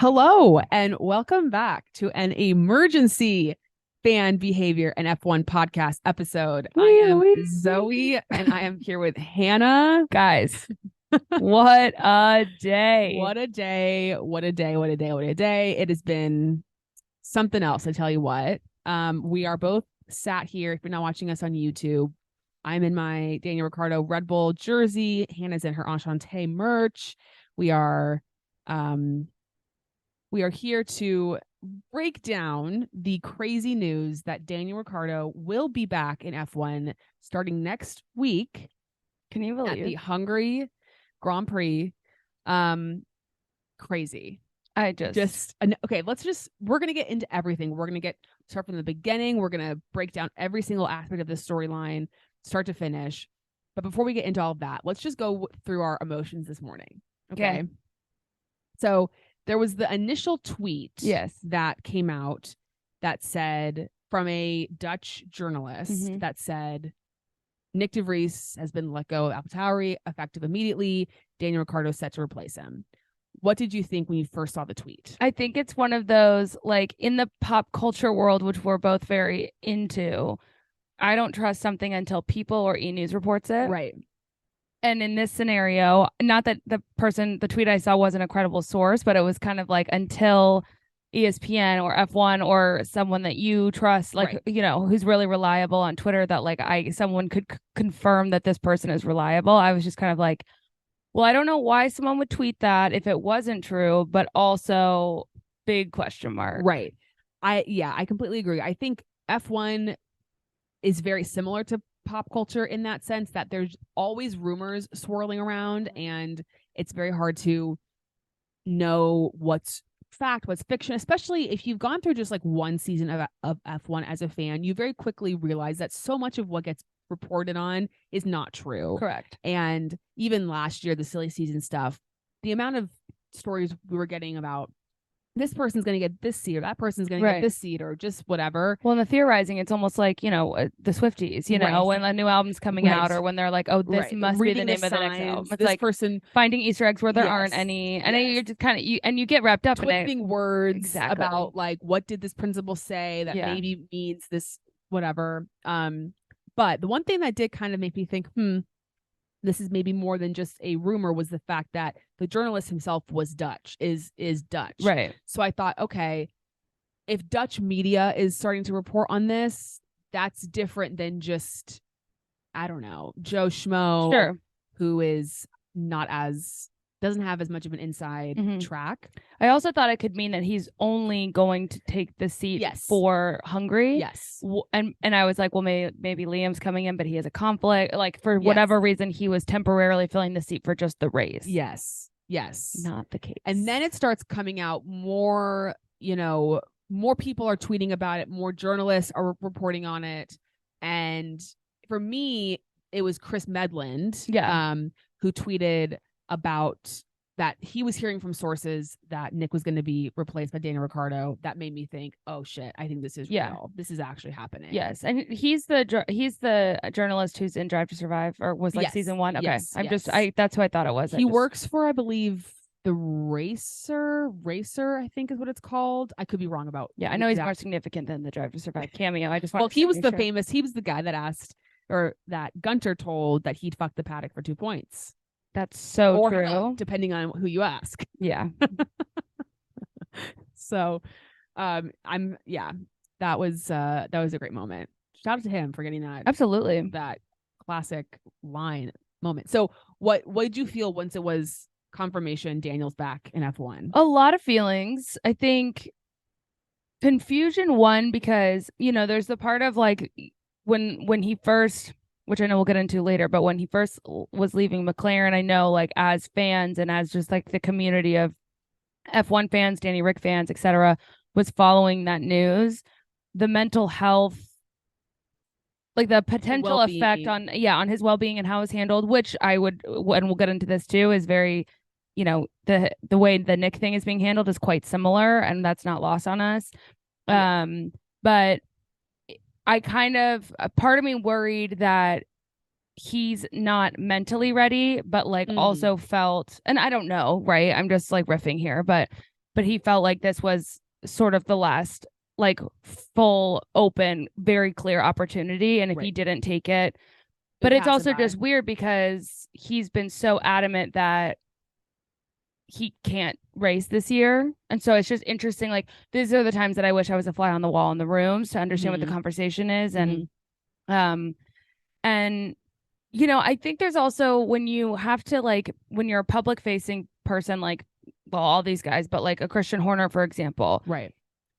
Hello and welcome back to an emergency fan behavior and F1 podcast episode. I am Zoe and I am here with Hannah. Guys, what a day. What a day. What a day. What a day. What a day. It has been something else, I tell you what. We are both sat here. If you're not watching us on YouTube, I'm in my Daniel Ricciardo Red Bull jersey. Hannah's in her Enchante merch. We are here to break down the crazy news that Daniel Ricciardo will be back in F1 starting next week. Can you believe at the Hungary Grand Prix? Crazy. Okay, we're going to get into everything. We're going to start from the beginning. We're going to break down every single aspect of this storyline, start to finish. But before we get into all of that, let's just go through our emotions this morning. Okay. So there was the initial tweet that came out that said, from a Dutch journalist, that said, Nyck de Vries has been let go of AlphaTauri, effective immediately. Daniel Ricciardo set to replace him. What did you think when you first saw the tweet? I think it's one of those, like, in the pop culture world, which we're both very into, I don't trust something until People or E! News reports it. Right. And in this scenario, not that the tweet I saw wasn't a credible source, but it was kind of like until ESPN or F1 or someone that you trust, like, you know, who's really reliable on Twitter, that like someone could confirm that this person is reliable. I was just kind of like, well, I don't know why someone would tweet that if it wasn't true, but also big question mark. Right. I completely agree. I think F1 is very similar to pop culture in that sense, that there's always rumors swirling around and it's very hard to know what's fact, what's fiction, especially if you've gone through just like one season of F1 as a fan. You very quickly realize that so much of what gets reported on is not true. Correct. And even last year, the silly season stuff, the amount of stories we were getting about this person's going to get this seat or that person's going to get this seat or just whatever. Well, in the theorizing, it's almost like, you know, the Swifties, you know, when a new album's coming out or when they're like, oh, this must be the name of the next album. It's this like person finding Easter eggs where there aren't any. And you're just kind of, you get wrapped up twisting words about like, what did this principal say that maybe means this, whatever. But the one thing that did kind of make me think, this is maybe more than just a rumor, was the fact that the journalist himself was Dutch, is Dutch. Right. So I thought, okay, if Dutch media is starting to report on this, that's different than just, I don't know, Joe Schmo, who is doesn't have as much of an inside track. I also thought it could mean that he's only going to take the seat for Hungary. Yes. And I was like, well, maybe Liam's coming in, but he has a conflict. Like, for whatever reason, he was temporarily filling the seat for just the race. Yes. Yes. Not the case. And then it starts coming out more, you know, more people are tweeting about it. More journalists are reporting on it. And for me, it was Chris Medland, who tweeted about that he was hearing from sources that Nyck was going to be replaced by Daniel Ricciardo. That made me think, oh shit, I think this is real. This is actually happening. Yes. And he's the journalist who's in Drive to Survive, or was like season 1. Okay. That's who I thought it was. He works for, I believe, the Racer, I think is what it's called. I could be wrong about. Yeah. I know he's more significant than the Drive to Survive cameo. I just want he was he was the guy that asked, or that Gunter told that he'd fuck the paddock for 2 points. That's so true. Depending on who you ask. Yeah. So, that was a great moment. Shout out to him for getting that. Absolutely. That classic line moment. So what did you feel once it was confirmation Daniel's back in F1? A lot of feelings. I think confusion, one, because, you know, there's the part of like when he first, which I know we'll get into later, but when he first was leaving McLaren, I know, like, as fans and as just like the community of F1 fans, Danny Ric fans, etc., was following that news, the mental health, like the potential effect on his well-being and how it was handled, which I would, and we'll get into this too, is very, you know, the way the Nyck thing is being handled is quite similar, and that's not lost on us. But I kind of, a part of me worried that he's not mentally ready, but like also felt, and I don't know, right? I'm just like riffing here, but but he felt like this was sort of the last like full open, very clear opportunity. And if he didn't take it, but it's also just weird because he's been so adamant that he can't race this year. And so it's just interesting. Like, these are the times that I wish I was a fly on the wall in the rooms to understand what the conversation is. And, and, you know, I think there's also when you have to, like, when you're a public facing person, like, well, all these guys, but like a Christian Horner, for example, right.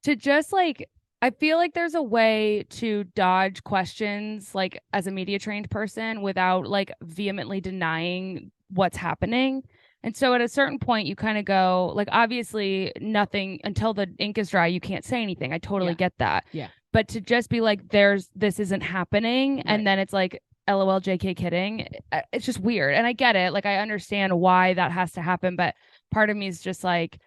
To just like, I feel like there's a way to dodge questions, like as a media trained person, without like vehemently denying what's happening. And so at a certain point, you kind of go, like, obviously nothing until the ink is dry, you can't say anything. I totally get that. Yeah. But to just be like, this isn't happening. Right. And then it's like, LOL, JK kidding. It's just weird. And I get it. Like, I understand why that has to happen. But part of me is just like,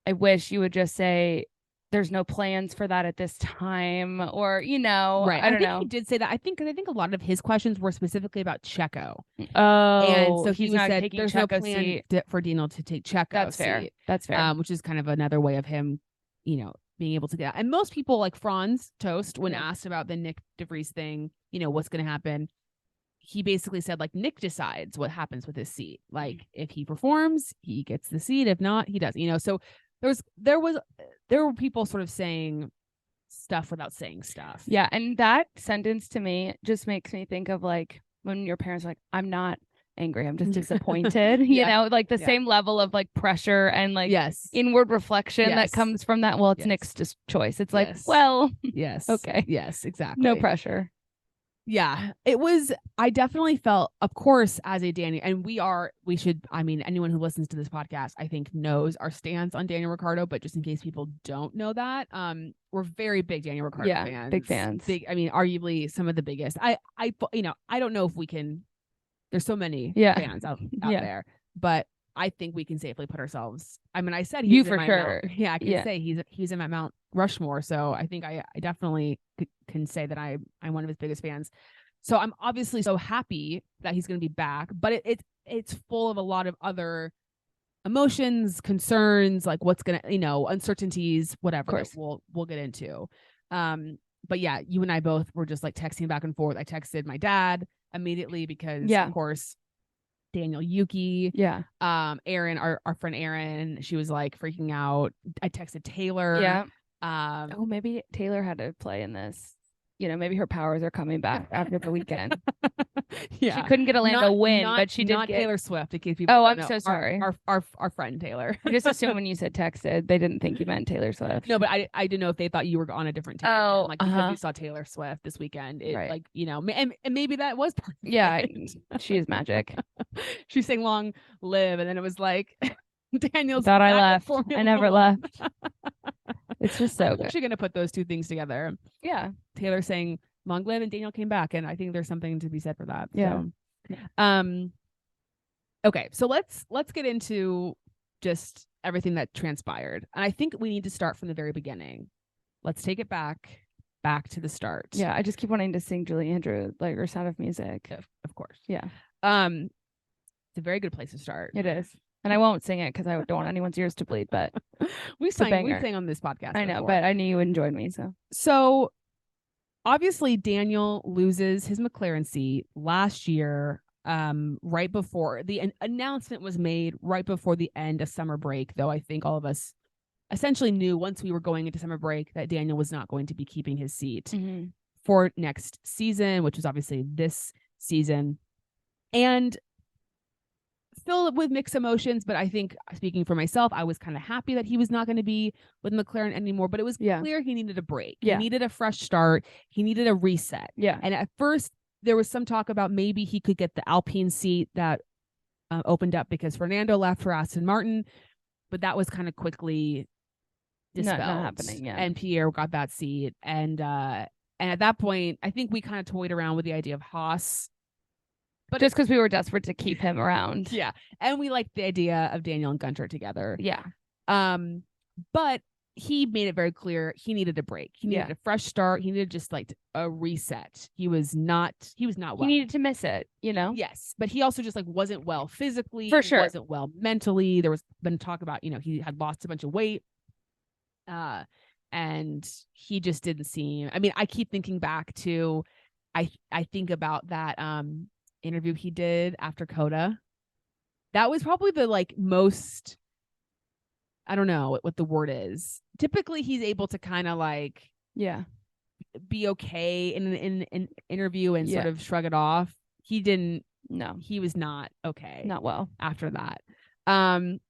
I wish you would just say, there's no plans for that at this time, or, you know, right. I don't know. He did say that. I think a lot of his questions were specifically about Checo. Oh, and so he not said taking there's Checo's no plan seat. for Daniel to take Checo's That's fair. seat. That's fair. Which is kind of another way of him, you know, being able to get out. And most people, like Franz Toast, when asked about the Nyck de Vries thing, you know, what's going to happen, he basically said, like, Nyck decides what happens with his seat. Like, if he performs, he gets the seat. If not, he doesn't. You know, so there were people sort of saying stuff without saying stuff. Yeah, and that sentence to me just makes me think of like when your parents are like, I'm not angry, I'm just disappointed. You know, like the same level of like pressure and like inward reflection that comes from that. Well, it's Nick's choice. It's like, well, okay. Yes, exactly. No pressure. Yeah, it was. I definitely felt, of course, as a Danny, and we should, I mean, anyone who listens to this podcast, I think, knows our stance on Daniel Ricciardo, but just in case people don't know that, we're very big Daniel Ricciardo fans. Big fans. I mean, arguably some of the biggest. You know, I don't know if we can, there's so many fans out there, but I think we can safely put ourselves, I mean, I said you for sure. I can say he's in my Mount Rushmore. So I think I definitely can say that I'm one of his biggest fans. So I'm obviously so happy that he's going to be back, but it's full of a lot of other emotions, concerns, like what's going to, you know, uncertainties, whatever that we'll get into. But yeah, you and I both were just like texting back and forth. I texted my dad immediately because of course, Daniel, Yuki, Aaron, our friend Aaron, she was like freaking out. I texted Taylor. Maybe Taylor had to play in this. You know, maybe her powers are coming back after the weekend. She couldn't get a Lando win, but she did get Taylor Swift. In case people I'm so sorry. Our friend Taylor. I just assumed when you said texted, they didn't think you meant Taylor Swift. No, but I didn't know if they thought you were on a different team. Like because you saw Taylor Swift this weekend, like, you know, and maybe that was part of it. She is magic. She sang "Long Live," and then it was like Daniel's. Thought I left. I never left. It's just so I'm good. actually gonna put those two things together. Yeah, Taylor saying "Long Live" and Daniel came back, and I think there's something to be said for that. Yeah. So, okay, so let's get into just everything that transpired, and I think we need to start from the very beginning. Let's take it back to the start. Yeah, I just keep wanting to sing Julie Andrews, like, or Sound of Music. Of course. Yeah. It's a very good place to start. It is. And I won't sing it because I don't want anyone's ears to bleed, but we sang on this podcast. I know, but I knew you would join me. So obviously Daniel loses his McLaren seat last year, right before the announcement was made, right before the end of summer break, though I think all of us essentially knew once we were going into summer break that Daniel was not going to be keeping his seat for next season, which was obviously this season. And filled with mixed emotions, but I think, speaking for myself, I was kind of happy that he was not going to be with McLaren anymore, but it was clear he needed a break. He needed a fresh start. He needed a reset. And at first there was some talk about maybe he could get the Alpine seat that opened up because Fernando left for Aston Martin, but that was kind of quickly dispelled. Not happening. And Pierre got that seat. And at that point, I think we kind of toyed around with the idea of Haas. But just because we were desperate to keep him around. And we liked the idea of Daniel and Gunter together. But he made it very clear he needed a break. He needed a fresh start. He needed just like a reset. He was not well. He needed to miss it, you know? Yes. But he also just like wasn't well physically. For sure. He wasn't well mentally. There was been talk about, you know, he had lost a bunch of weight. And he just didn't seem. I mean, I keep thinking back to, I think about that interview he did after Coda. That was probably the like most. I don't know what the word is. Typically, he's able to kind of like be okay in an interview and sort of shrug it off. He didn't. No, he was not okay. Not well after that. And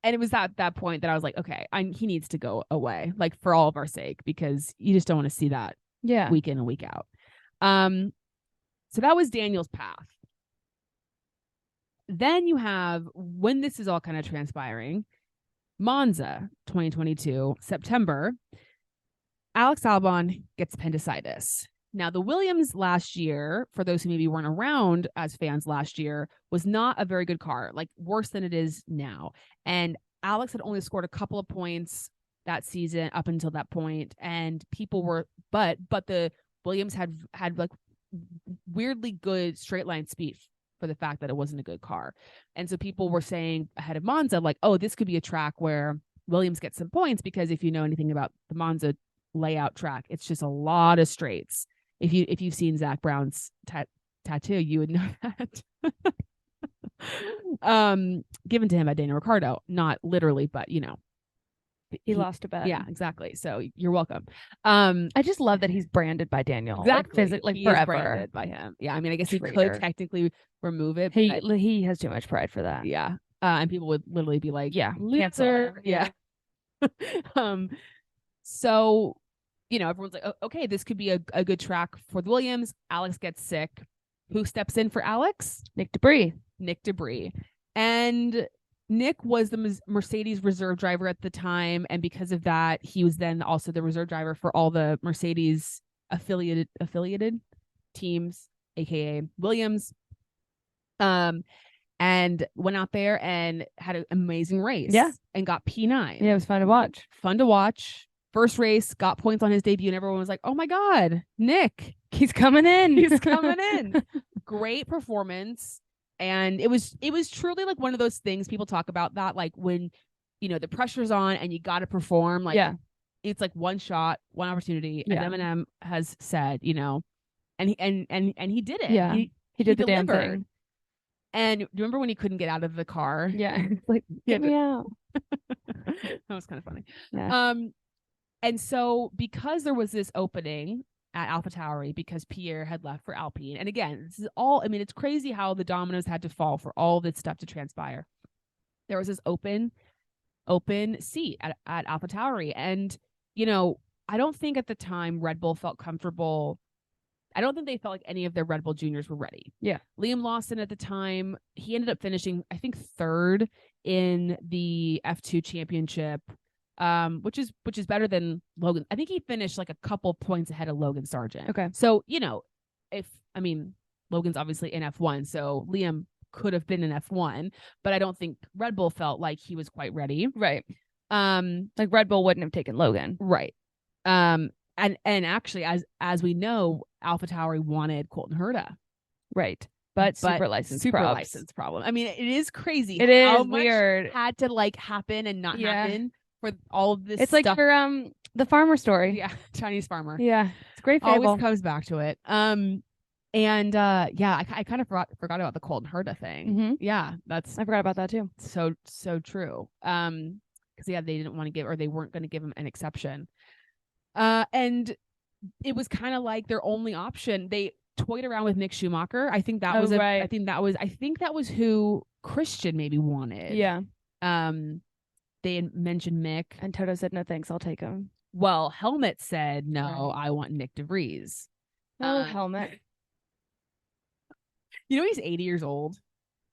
it was at that point that I was like, okay, he needs to go away, like for all of our sake, because you just don't want to see that week in and week out. So that was Daniel's path. Then you have, when this is all kind of transpiring, Monza 2022, September, Alex Albon gets appendicitis. Now, the Williams last year, for those who maybe weren't around as fans last year, was not a very good car, like worse than it is now. And Alex had only scored a couple of points that season up until that point. And people were, but the Williams had like weirdly good straight line speed for the fact that it wasn't a good car. And so people were saying ahead of Monza, like, oh, this could be a track where Williams gets some points, because if you know anything about the Monza layout track, it's just a lot of straights. If you've seen Zach Brown's tattoo, you would know that. Given to him by Daniel Ricciardo, not literally, but you know, he lost a bet. Yeah, exactly. So you're welcome. I just love that he's branded by Daniel. Exactly, like physically, he forever is branded by him. Yeah, I mean, I guess he could technically remove it. He has too much pride for that. Yeah, and people would literally be like, yeah, loser. Yeah. So, you know, everyone's like, oh, okay, this could be a good track for the Williams. Alex gets sick. Who steps in for Alex? Nyck de Vries. And Nyck was the Mercedes reserve driver at the time. And because of that, he was then also the reserve driver for all the Mercedes affiliated teams, aka Williams. And went out there and had an amazing race. Yeah. And got P9. Yeah, it was fun to watch. First race, got points on his debut, and everyone was like, oh my God, Nyck. He's coming in. He's coming in. Great performance. And it was truly like one of those things people talk about, that like when, you know, the pressure's on and you got to perform, like it's like one shot, one opportunity, as Eminem has said, you know, and he did it. Yeah. He did the damn thing. And do you remember when he couldn't get out of the car? Yeah. Like, get me out. That was kind of funny. Yeah. And so because there was this opening at AlphaTauri, because Pierre had left for Alpine, and again, this is all, I mean, it's crazy how the dominoes had to fall for all this stuff to transpire. There was this open seat at AlphaTauri. And, you know, I don't think at the time Red Bull felt comfortable. I don't think they felt like any of their Red Bull juniors were ready. Yeah. Liam Lawson at the time, he ended up finishing, I think, third in the F2 championship, which is better than Logan. I think he finished like a couple points ahead of Logan Sargent. Okay. So, you know, Logan's obviously in F1, so Liam could have been in F1, but I don't think Red Bull felt like he was quite ready. Right. Like Red Bull wouldn't have taken Logan. Right. And actually, as we know, AlphaTauri wanted Colton Herta. Right. But super license problem. I mean, it is crazy. It is how weird. Much had to like happen and not happen for all of this. It's like for the farmer story. Yeah, Chinese farmer. Yeah, it's a great fable. Always comes back to it. I kind of forgot about the Colton Herta thing. Mm-hmm. Yeah, I forgot about that too. So true. Because they didn't want to give, or they weren't going to give him an exception. And it was kind of like their only option. They toyed around with Mick Schumacher. I think that was right. I think that was who Christian maybe wanted. Yeah. They had mentioned Mick, and Toto said no thanks, I'll take him. Well, Helmut said no, I want Nyck de Vries. Helmut. You know he's 80 years old.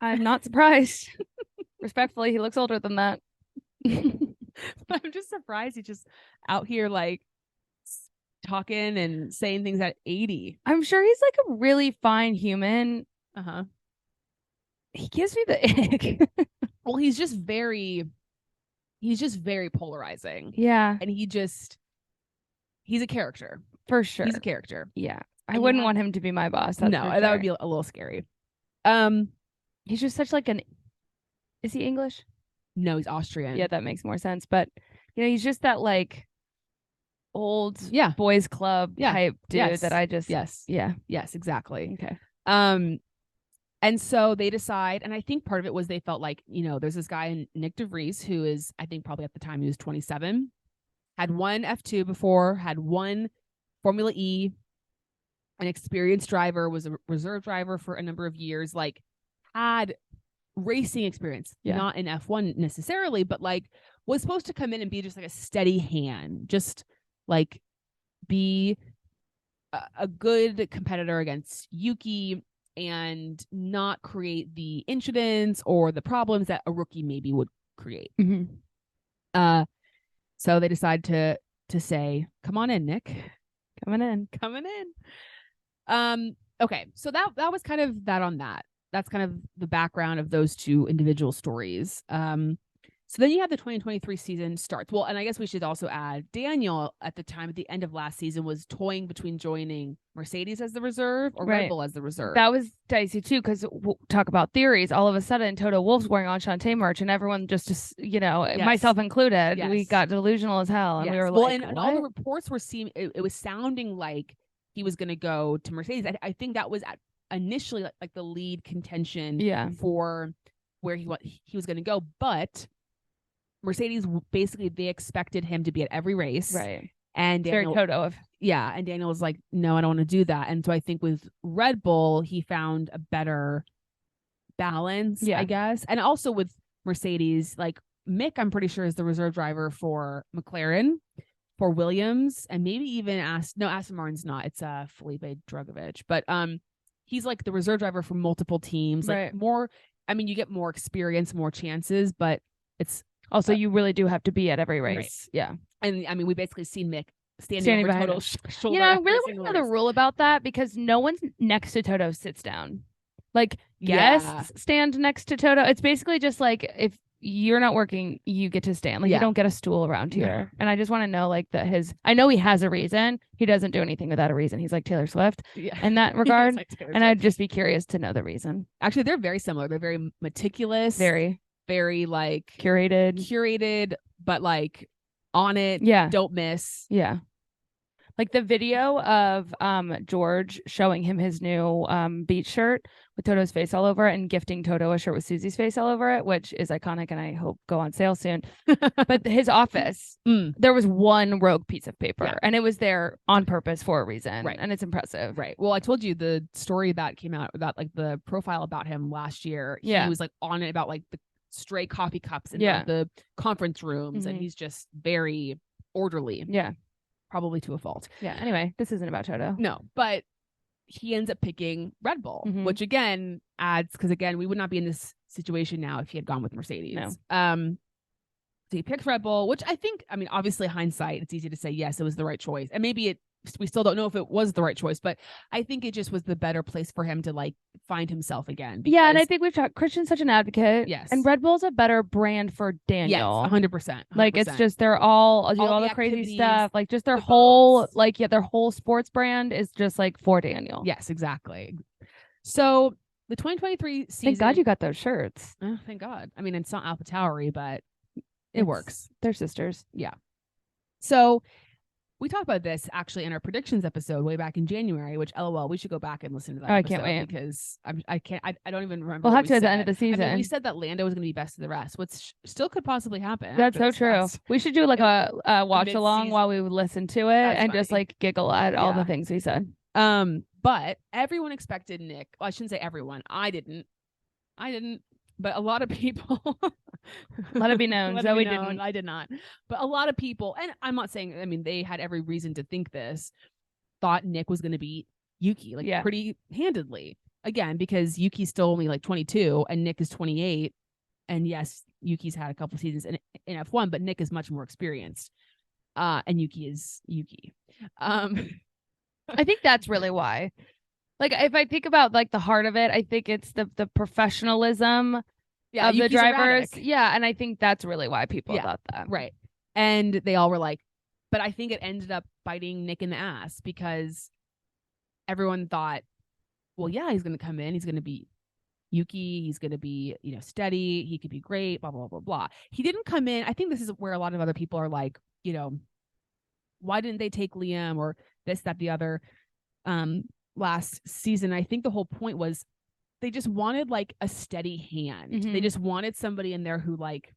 I'm not surprised. Respectfully, he looks older than that. I'm just surprised he's just out here like talking and saying things at 80. I'm sure he's like a really fine human. He gives me the ick. Well, he's just very polarizing. Yeah. And he's a character. For sure. He's a character. Yeah. I wouldn't want him to be my boss. No, that would be a little scary. He's just such like is he English? No, he's Austrian. Yeah, that makes more sense. But he's just that like old boys club type dude that I just yes, exactly. Okay. And so they decide, and I think part of it was they felt like, there's this guy, Nyck de Vries, who is, I think probably at the time he was 27, had won F2 before, had won Formula E, an experienced driver, was a reserve driver for a number of years, like had racing experience, not in F1 necessarily, but like was supposed to come in and be just like a steady hand, just like be a good competitor against Yuki and not create the incidents or the problems that a rookie maybe would create. So they decide to say, come on in, Nyck. Coming in. Okay, so that was kind of that on that. That's kind of the background of those two individual stories. So then you have the 2023 season starts. Well, and I guess we should also add Daniel at the time, at the end of last season, was toying between joining Mercedes as the reserve or Red Bull as the reserve. That was dicey too, because talk about theories. All of a sudden, Toto Wolff's wearing Enchante merch, and everyone just, myself included, we got delusional as hell, and we were like, and all the reports were it was sounding like he was going to go to Mercedes. I think that was initially like the lead contention for where he was going to go, but Mercedes basically they expected him to be at every race, right? And Daniel, very Toto of and Daniel was like, no, I don't want to do that. And so I think with Red Bull he found a better balance, I guess, and also with Mercedes, like Mick, I'm pretty sure is the reserve driver for McLaren, for Williams, and maybe even Aston Martin's not. It's Felipe Drugovich, but he's like the reserve driver for multiple teams, like more. I mean, you get more experience, more chances, but it's also, you really do have to be at every race. Right. Yeah. And I mean, we basically seen Mick standing over Toto's shoulder. I really want to know the rule about that, because no one next to Toto sits down. Like, guests stand next to Toto. It's basically just like, if you're not working, you get to stand. Like, you don't get a stool around here. And I just want to know, like, I know he has a reason. He doesn't do anything without a reason. He's like Taylor Swift in that regard. And I'd just be curious to know the reason. Actually, they're very similar. They're very meticulous. Very like curated, but like on it. Don't miss. Like the video of George showing him his new beach shirt with Toto's face all over it, and gifting Toto a shirt with Susie's face all over it, which is iconic and I hope go on sale soon. But his office, there was one rogue piece of paper, and it was there on purpose for a reason. And it's impressive. Well, I told you the story that came out about like the profile about him last year. He was like on it about like the stray coffee cups in the conference rooms, and he's just very orderly. Probably to a fault. Anyway, this isn't about Toto. No, but he ends up picking Red Bull, which again adds, because again, we would not be in this situation now if he had gone with Mercedes. So he picks Red Bull, which I think, I mean, obviously hindsight, it's easy to say, yes, it was the right choice. And maybe we still don't know if it was the right choice, but I think it just was the better place for him to like find himself again. And I think we've talked, Christian's such an advocate. And Red Bull's a better brand for Daniel. 100%. Like, it's just, they're all the crazy stuff. Like, just their whole, their whole sports brand is just like for Daniel. Yes, exactly. So the 2023 season. Thank God you got those shirts. Oh, thank God. I mean, it's not AlphaTauri, but it works. They're sisters. So we talked about this actually in our predictions episode way back in January, which LOL, we should go back and listen to that. I can't wait, because I don't even remember. We'll have to at the end of the season. I mean, we said that Lando was going to be best of the rest, which still could possibly happen. That's so true. We should do like a watch along while we listen to it. That's and funny. Just like giggle at all the things we said. But everyone expected Nyck. Well, I shouldn't say everyone. I didn't. But a lot of people. Let it be known. Zoe didn't. I did not. But a lot of people, and I'm not saying, I mean, they had every reason to think this, thought Nyck was going to beat Yuki, like pretty handedly. Again, because Yuki's still only like 22 and Nyck is 28. And yes, Yuki's had a couple seasons in F1, but Nyck is much more experienced. And Yuki is Yuki. I think that's really why. Like, if I think about like the heart of it, I think it's the professionalism of the drivers. Erratic. And I think that's really why people thought that. Right. And they all were like, but I think it ended up biting Nyck in the ass, because everyone thought, well, he's going to come in, he's going to beat Yuki, he's going to be, steady. He could be great, blah, blah, blah, blah. He didn't come in. I think this is where a lot of other people are like, why didn't they take Liam or this, that, the other last season? I think the whole point was they just wanted like a steady hand. Mm-hmm. They just wanted somebody in there who like,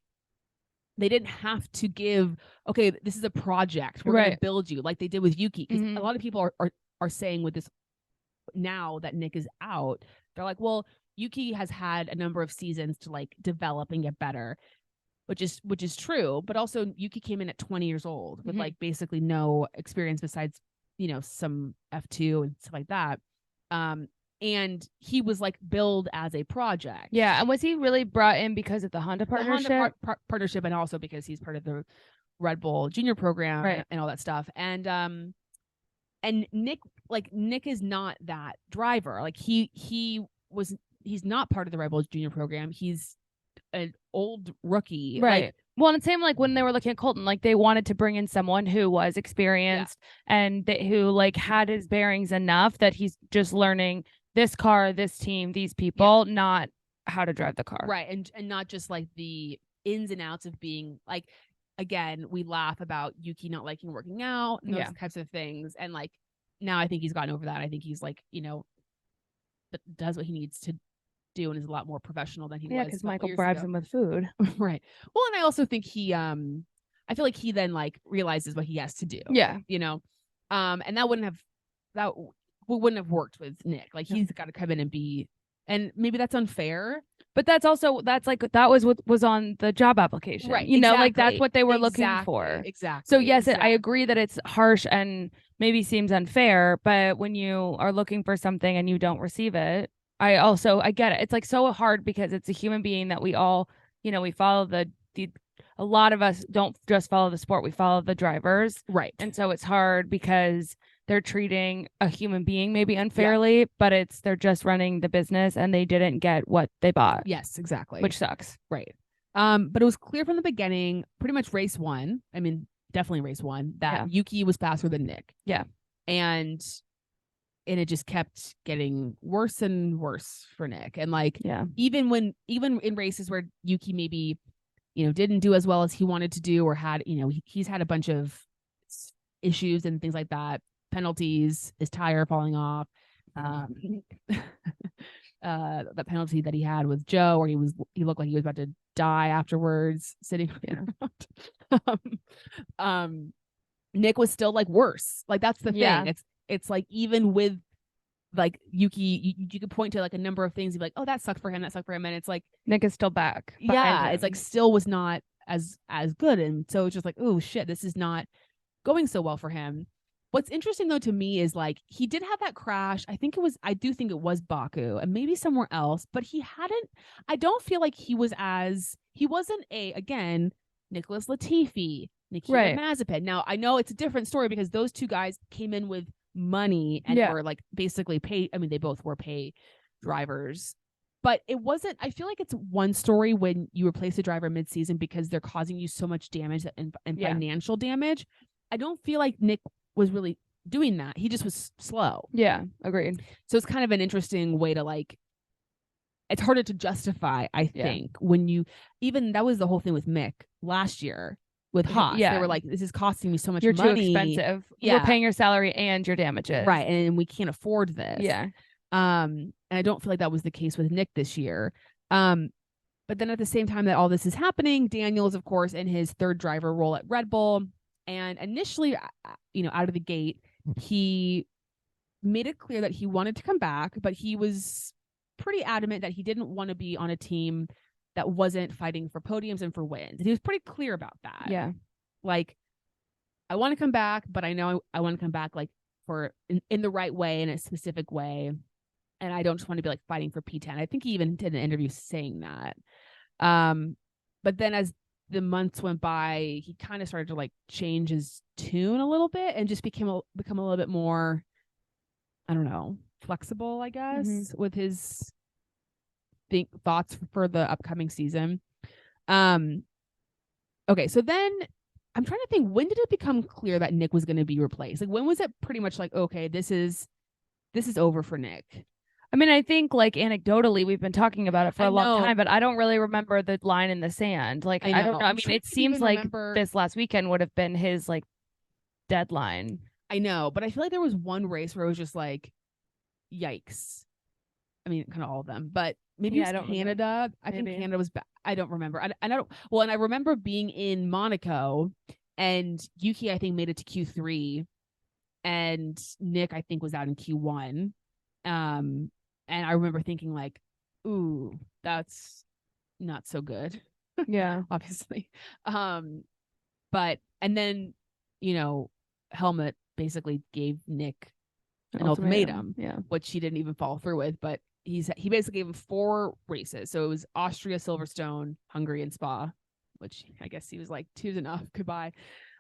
they didn't have to give, okay, this is a project. We're going to build you like they did with Yuki. Because a lot of people are saying with this now that Nyck is out, they're like, well, Yuki has had a number of seasons to like develop and get better, which is true. But also Yuki came in at 20 years old with like basically no experience besides, some F2 and stuff like that. And he was like billed as a project. Yeah. And was he really brought in because of the Honda partnership? The Honda partnership, and also because he's part of the Red Bull Junior program and all that stuff. And Nyck is not that driver. Like he's not part of the Red Bull Junior program. He's an old rookie. Right. Like, well, and same like when they were looking at Colton, like they wanted to bring in someone who was experienced and who like had his bearings enough that he's just learning this car, this team, these people, not how to drive the car. Right. And not just like the ins and outs of being like, again, we laugh about Yuki not liking working out and those types of things. And like, now I think he's gotten over that. I think he's like, does what he needs to do and is a lot more professional than he was. Yeah, because Michael bribes him with food. Right. Well, and I also think he, I feel like he then like realizes what he has to do. Yeah. And that wouldn't have worked with Nyck. Like he's got to come in and be, and maybe that's unfair. But that was what was on the job application. Right. Like that's what they were looking for. Exactly. So yes, I agree that it's harsh and maybe seems unfair, but when you are looking for something and you don't receive it, I get it. It's like so hard because it's a human being that we all, we follow a lot of us don't just follow the sport. We follow the drivers. Right. And so it's hard because they're treating a human being maybe unfairly, but they're just running the business and they didn't get what they bought. Yes, exactly. Which sucks. Right. But it was clear from the beginning, pretty much race one. I mean, definitely race one, that Yuki was faster than Nyck. Yeah. And it just kept getting worse and worse for Nyck. And like, even in races where Yuki maybe, didn't do as well as he wanted to do or had, he's had a bunch of issues and things like that. Penalties, his tire falling off, the penalty that he had with Joe, where he looked like he was about to die afterwards, sitting Nyck was still like worse. Like that's the thing. It's like even with like Yuki, you could point to like a number of things. You'd be like, oh, that sucked for him. And it's like Nyck is still back. It's like still was not as good, and so it's just like, oh shit, this is not going so well for him. What's interesting though to me is like he did have that crash. I do think it was Baku and maybe somewhere else, but I don't feel like he wasn't again, Nicholas Latifi, Nikita Mazepin. Now I know it's a different story because those two guys came in with money and were like basically paid. I mean, they both were pay drivers, but it wasn't, I feel like it's one story when you replace a driver mid-season because they're causing you so much damage and financial damage. I don't feel like Nyck was really doing that. He just was slow. Yeah, agreed. So it's kind of an interesting way to like, it's harder to justify, I think, when that was the whole thing with Mick last year with Haas. They were like, this is costing me so much money. You're too expensive. Yeah. We're paying your salary and your damages. Right. And we can't afford this. Yeah. And I don't feel like that was the case with Nyck this year. But then at the same time that all this is happening, Daniel is, of course, in his third driver role at Red Bull. And initially, out of the gate, he made it clear that he wanted to come back, but he was pretty adamant that he didn't want to be on a team that wasn't fighting for podiums and for wins. And he was pretty clear about that. Yeah. Like, I want to come back, but I know I want to come back like in the right way, in a specific way. And I don't just want to be like fighting for P10. I think he even did an interview saying that. But then as the months went by, he kind of started to like change his tune a little bit and just become a little bit more, I don't know, flexible, I guess, with his thoughts for the upcoming season. Okay, so then I'm trying to think, when did it become clear that Nyck was going to be replaced? Like, when was it pretty much like, okay, this is over for Nyck? I mean, I think like anecdotally, we've been talking about it for I a long know. time, but I don't really remember the line in the sand. Like, I don't know. I I'm mean, trying it to seems even like remember. this last weekend would have been his like deadline. I know, but I feel like there was one race where it was just like, yikes. I mean, kind of all of them, but maybe Yeah, it I was don't remember. Canada. I think Maybe. Canada was bad. I don't remember. I don't. Well, and I remember being in Monaco, and Yuki I think made it to Q3, and Nyck I think was out in Q1. And I remember thinking like, ooh, that's not so good. Yeah. Obviously. But and then, you know, Helmut basically gave Nyck an ultimatum, Yeah. which he didn't even follow through with. But he basically gave him 4 races. So it was Austria, Silverstone, Hungary, and Spa, which I guess he was like, 2's enough. Goodbye.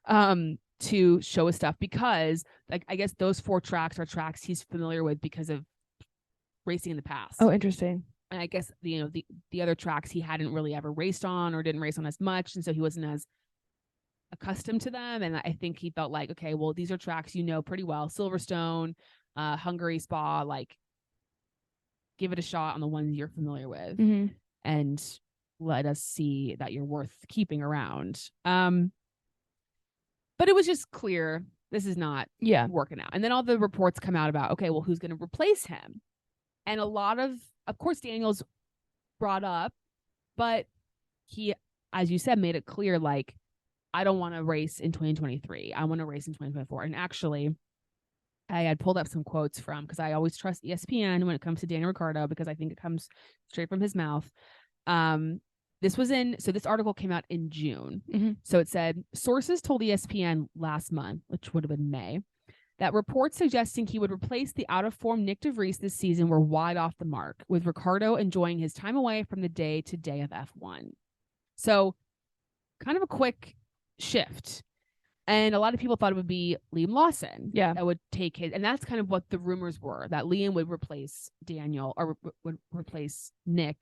To show his stuff, because like I guess those 4 tracks are tracks he's familiar with because of racing in the past. Oh, interesting. And I guess the other tracks he hadn't really ever raced on, or didn't race on as much, and so he wasn't as accustomed to them. And I think he felt like, okay, well, these are tracks pretty well. Silverstone, Hungary, Spa, like give it a shot on the ones you're familiar with, and let us see that you're worth keeping around. But it was just clear this is not working out. And then all the reports come out about, okay, well, who's going to replace him? And a lot of course, Daniel's brought up, but he, as you said, made it clear, like, I don't want to race in 2023. I want to race in 2024. And actually, I had pulled up some quotes from, because I always trust ESPN when it comes to Daniel Ricciardo, because I think it comes straight from his mouth. This article came out in June. So it said, sources told ESPN last month, which would have been May, that reports suggesting he would replace the out-of-form Nyck de Vries this season were wide off the mark, with Ricciardo enjoying his time away from the day-to-day of F1. So kind of a quick shift. And a lot of people thought it would be Liam Lawson that would take his, and that's kind of what the rumors were, that Liam would replace Daniel, or would replace Nyck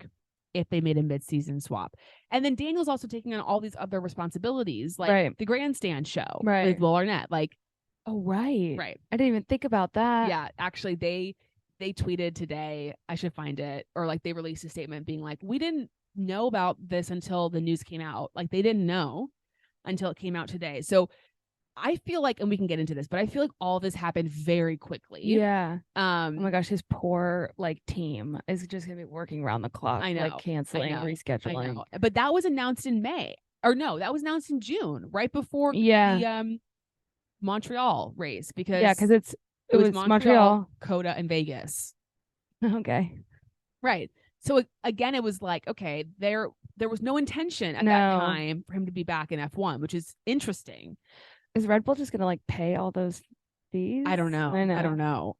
if they made a mid-season swap. And then Daniel's also taking on all these other responsibilities, like the grandstand show with Will Arnett. Like, oh, right. I didn't even think about that. Yeah, actually, they tweeted today, I should find it, or like they released a statement being like, we didn't know about this until the news came out. Like, they didn't know until it came out today. So I feel like, and we can get into this, but I feel like all this happened very quickly. Yeah. Oh my gosh, his poor like team is just gonna be working around the clock. I know. Like canceling, rescheduling. I know. But that was announced in May. Or no, that was announced in June, right before the Montreal race, because it was Montreal, Coda, and Vegas. Okay. Right. So again, it was like, okay, there was no intention at that time for him to be back in F1, which is interesting. Is Red Bull just gonna like pay all those fees? I don't know. I don't know.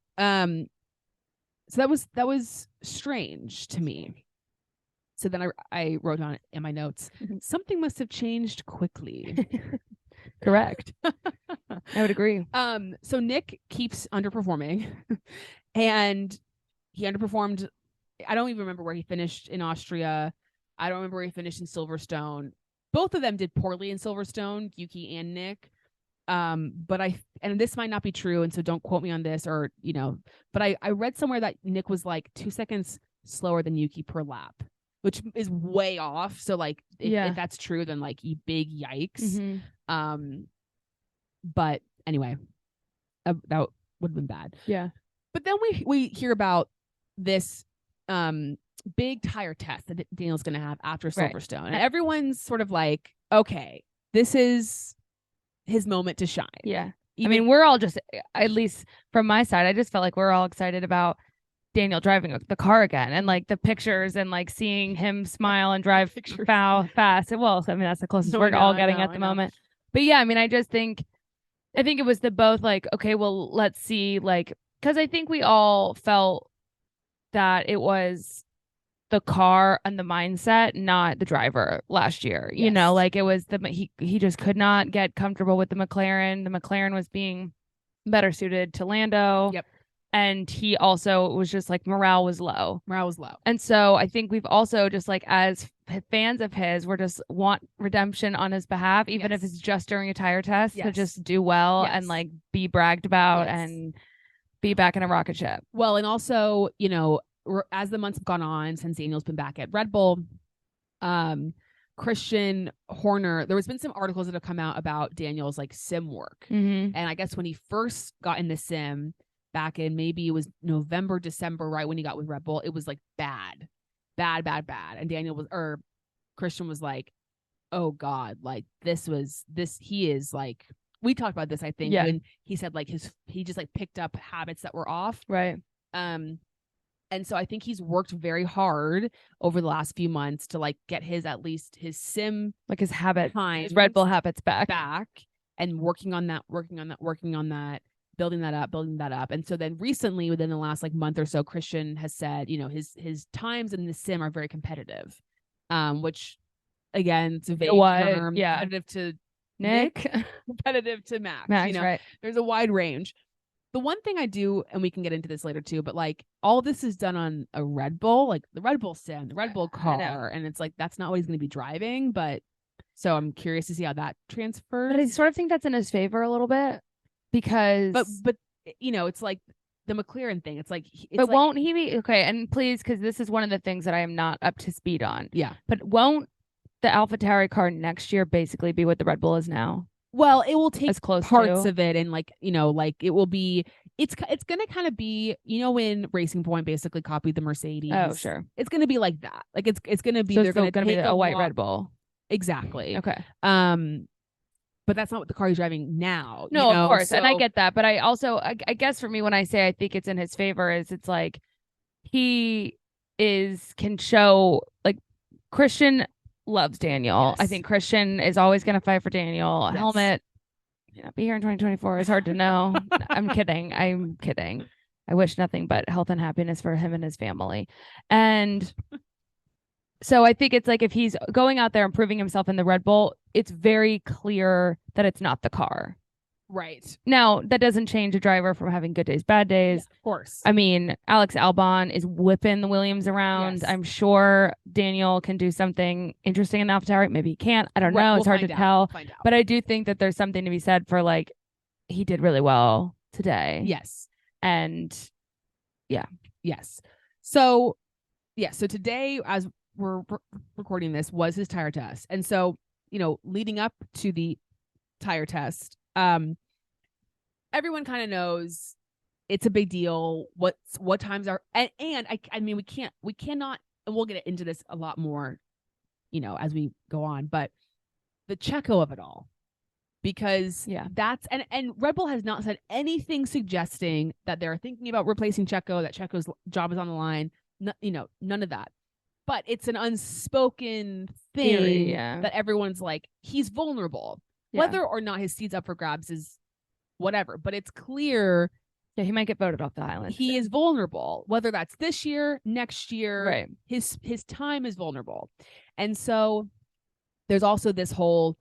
So that was strange to me. So then I wrote on it in my notes, something must have changed quickly. Correct. I would agree. So Nyck keeps underperforming, and he underperformed. I don't even remember where he finished in Austria. I don't remember where he finished in Silverstone. Both of them did poorly in Silverstone, Yuki and Nyck. But and this might not be true, and so don't quote me on this, or but I read somewhere that Nyck was like 2 seconds slower than Yuki per lap, which is way off. So like if that's true, then like big yikes. But anyway, that would have been bad. Yeah. But then we hear about this big tire test that Daniel's going to have after Silverstone, and everyone's sort of like, okay, this is his moment to shine. Yeah. I mean, we're all just, at least from my side, I just felt like we're all excited about Daniel driving the car again, and like the pictures, and like seeing him smile and drive fast. Well, I mean, that's the closest we're all getting at the moment. But yeah, I mean, I think it was the both like, okay, well, let's see, like, because I think we all felt that it was the car and the mindset, not the driver last year. Yes. Like it was he just could not get comfortable with the McLaren. The McLaren was being better suited to Lando. Yep. And he also was just like morale was low. And so I think we've also just like, as fans of his, we're just want redemption on his behalf, even if it's just during a tire test, to just do well and like be bragged about and be back in a rocket ship. Well, and also, as the months have gone on since Daniel's been back at Red Bull, Christian Horner, there has been some articles that have come out about Daniel's like sim work. Mm-hmm. And I guess when he first got in the sim back in maybe it was November, December, right when he got with Red Bull, it was like bad. And Christian was like, oh God, like he is like, we talked about this, I think, when he said like he just like picked up habits that were off. Right. And so I think he's worked very hard over the last few months to like get at least his sim, like his habit, his Red Bull habits back, and working on that, building that up. And so then recently, within the last like month or so, Christian has said, his times in the sim are very competitive, which again, it's a vague term. Yeah. Competitive to Nyck, competitive to Max. Right. There's a wide range. The one thing I do, and we can get into this later too, but like all this is done on a Red Bull, like the Red Bull sim, the Red Bull car, and it's like that's not what he's going to be driving. But so I'm curious to see how that transfers. But I sort of think that's in his favor a little bit because, but it's like the McLaren thing. It's like, won't he be okay? And please, because this is one of the things that I am not up to speed on. Yeah, but won't the AlphaTauri car next year basically be what the Red Bull is now? Well, it will take as close parts of it, and like it will be. It's gonna kind of be when Racing Point basically copied the Mercedes. Oh, sure. It's gonna be like that. Like it's gonna be. So they're gonna be a white Red Bull. Exactly. Okay. But that's not what the car he's driving now. No, of course, and I get that. But I also, I guess for me, when I say I think it's in his favor, it's like he can show like Christian loves Daniel. Yes. I think Christian is always going to fight for Daniel. Yes. Helmut, be here in 2024. It's hard to know. I'm kidding. I wish nothing but health and happiness for him and his family. And so I think it's like if he's going out there and proving himself in the Red Bull, it's very clear that it's not the car. Right. Now, that doesn't change a driver from having good days, bad days. Yeah, of course. I mean, Alex Albon is whipping the Williams around. Yes. I'm sure Daniel can do something interesting in AlphaTauri. Maybe he can't. I don't know. It's hard to tell. But I do think that there's something to be said for like, he did really well today. Yes. And yeah. Yes. So today, as we're recording this, was his tire test. And so, leading up to the tire test, everyone kind of knows it's a big deal. What times are and I mean we cannot, and we'll get into this a lot more, as we go on, but the Checo of it all, because that's and Red Bull has not said anything suggesting that they're thinking about replacing Checo, that Checo's job is on the line. None of that. But it's an unspoken thing that everyone's like, he's vulnerable. Yeah. Whether or not his seat's up for grabs is whatever, but it's clear. Yeah, he might get voted off the island. He is vulnerable, whether that's this year, next year. Right. His time is vulnerable. And so there's also this whole,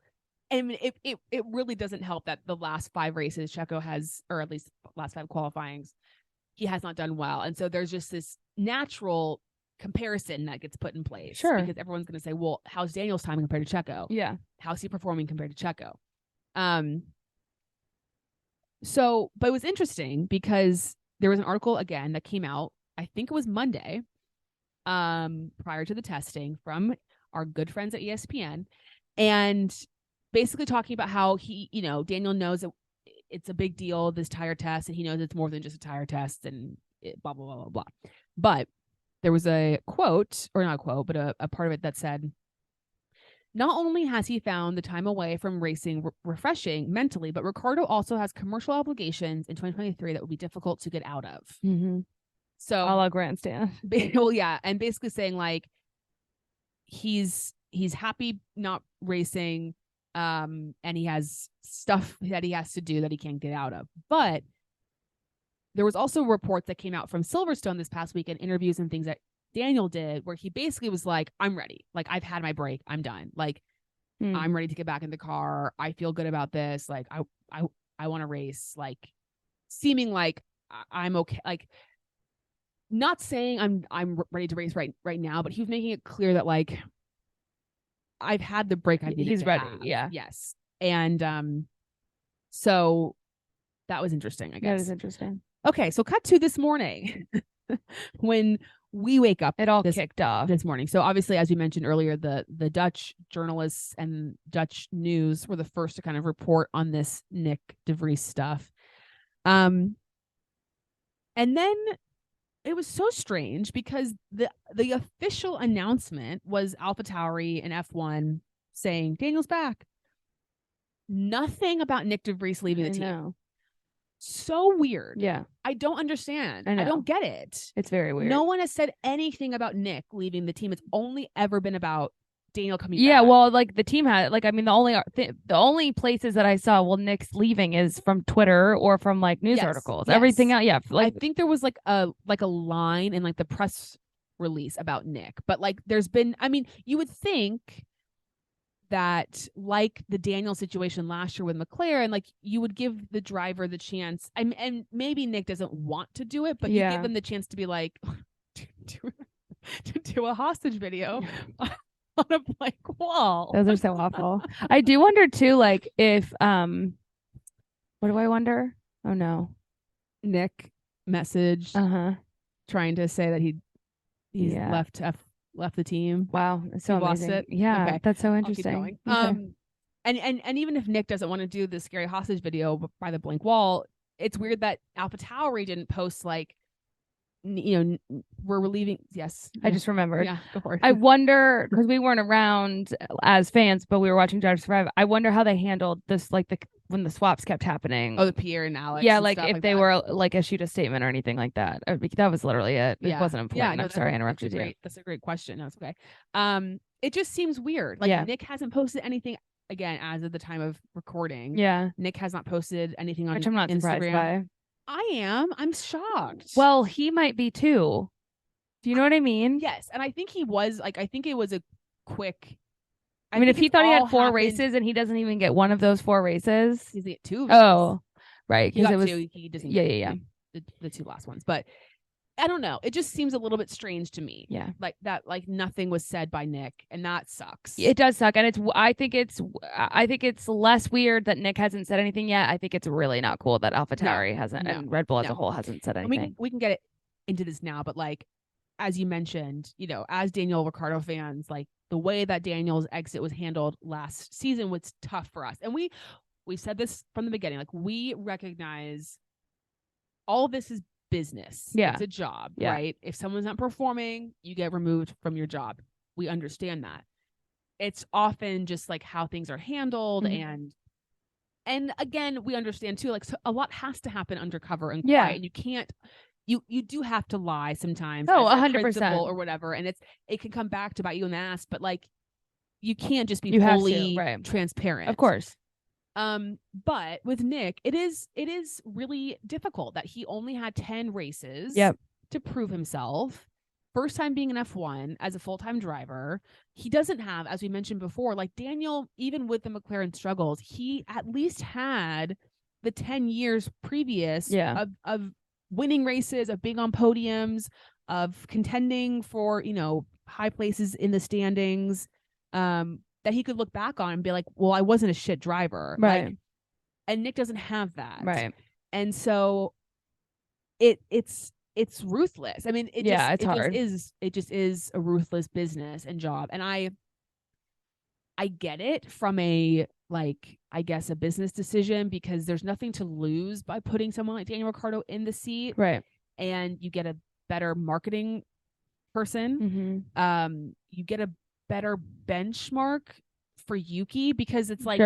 I mean, it really doesn't help that the last 5 races Checo has, or at least last 5 qualifyings, he has not done well. And so there's just this natural comparison that gets put in place. Sure. Because everyone's going to say, well, how's Daniel's time compared to Checo? Yeah. How's he performing compared to Checo? So, but it was interesting because there was an article again that came out, I think it was Monday, prior to the testing, from our good friends at ESPN, and basically talking about how he, Daniel knows that it's a big deal, this tire test, and he knows it's more than just a tire test and blah, blah, blah, blah, blah. But there was a quote, or not a quote, but a part of it that said, not only has he found the time away from racing refreshing mentally, but Ricciardo also has commercial obligations in 2023 that would be difficult to get out of. Mm-hmm. So, a la grandstand. Well, yeah, and basically saying like he's happy not racing, and he has stuff that he has to do that he can't get out of. But there was also reports that came out from Silverstone this past week, and interviews and things that Daniel did, where he basically was like, I'm ready. Like, I've had my break. I'm done. Like, I'm ready to get back in the car. I feel good about this. Like, I want to race. Like, seeming like I'm okay. Like, not saying I'm ready to race right now, but he was making it clear that like I've had the break I needed. He's ready. Have. Yeah. Yes. And so that was interesting, I guess. That is interesting. Okay, so cut to this morning when we wake up It all kicked off this morning. So obviously, as you mentioned earlier, the Dutch journalists and Dutch news were the first to kind of report on this Nyck de Vries stuff. And then it was so strange because the official announcement was AlphaTauri and F1 saying Daniel's back. Nothing about Nyck de Vries leaving the team. Know. So weird. Yeah. I don't understand. I don't get it. It's very weird. No one has said anything about Nyck leaving the team. It's only ever been about Daniel coming back. Yeah, well, like the team had, like, I mean, the only places that I saw, well, Nyck's leaving is from Twitter or from like news articles. Yes. Everything else, yeah. Like, I think there was like a line in like the press release about Nyck, but like there's been, I mean, you would think that like the Daniel situation last year with McLaren, like you would give the driver the chance. And maybe Nyck doesn't want to do it, but you give them the chance to be like, to do a hostage video on a blank wall. Those are so awful. I do wonder too, like if what do I wonder? Oh no. Nyck messaged trying to say that he's left the team. Wow, that's so amazing. Lost it. Yeah, okay. that's so interesting. Okay. And even if Nyck doesn't want to do the scary hostage video by the blank wall, it's weird that AlphaTauri didn't post like, you know, we're leaving. Yes, I just remembered. Yeah, go for it. I wonder, because we weren't around as fans, but we were watching Drive to Survive. I wonder how they handled this, like when the swaps kept happening. Oh, the Pierre and Alex. Yeah, and like if they were like issued a statement or anything like that. That was literally it. It wasn't important. Yeah, no, I'm sorry I interrupted you. That's a great question. No, it's okay. It just seems weird. Like Nyck hasn't posted anything again as of the time of recording. Yeah, Nyck has not posted anything on which I'm not surprised Instagram. by. I am. I'm shocked. Well, he might be too. Do you know what I mean? Yes, and I think he was like. I think it was a quick. I mean, if he thought he had 4 races and he doesn't even get one of those 4 races, he's at 2. Oh, right. Because it was 2. He doesn't. Yeah. The 2 last ones, but I don't know. It just seems a little bit strange to me. Yeah, like that. Like nothing was said by Nyck, and that sucks. It does suck, and I think it's less weird that Nyck hasn't said anything yet. I think it's really not cool that AlphaTauri hasn't, and Red Bull as a whole hasn't said anything. We can get it into this now, but like as you mentioned, you know, as Daniel Ricciardo fans, like the way that Daniel's exit was handled last season was tough for us, and we said this from the beginning. Like we recognize all of this is business. Yeah. It's a job, right? If someone's not performing, you get removed from your job. We understand that. It's often just like how things are handled. And again, we understand too, like so a lot has to happen undercover and quiet. And you can't, you do have to lie sometimes. Oh, 100%. Or whatever. And it can come back to bite you in the ass, but like you can't just be fully transparent. Of course. But with Nyck, it is really difficult that he only had 10 races to prove himself. First time being an F1 as a full-time driver. He doesn't have, as we mentioned before, like Daniel, even with the McLaren struggles, he at least had the 10 years previous of winning races, of being on podiums, of contending for, you know, high places in the standings. That he could look back on and be like, well, I wasn't a shit driver. Right. Like, and Nyck doesn't have that. Right. And so it's ruthless. I mean, it's hard. It just is a ruthless business and job. And I get it from a, like, I guess a business decision, because there's nothing to lose by putting someone like Daniel Ricciardo in the seat. Right. And you get a better marketing person. You get a better benchmark for Yuki, because it's like,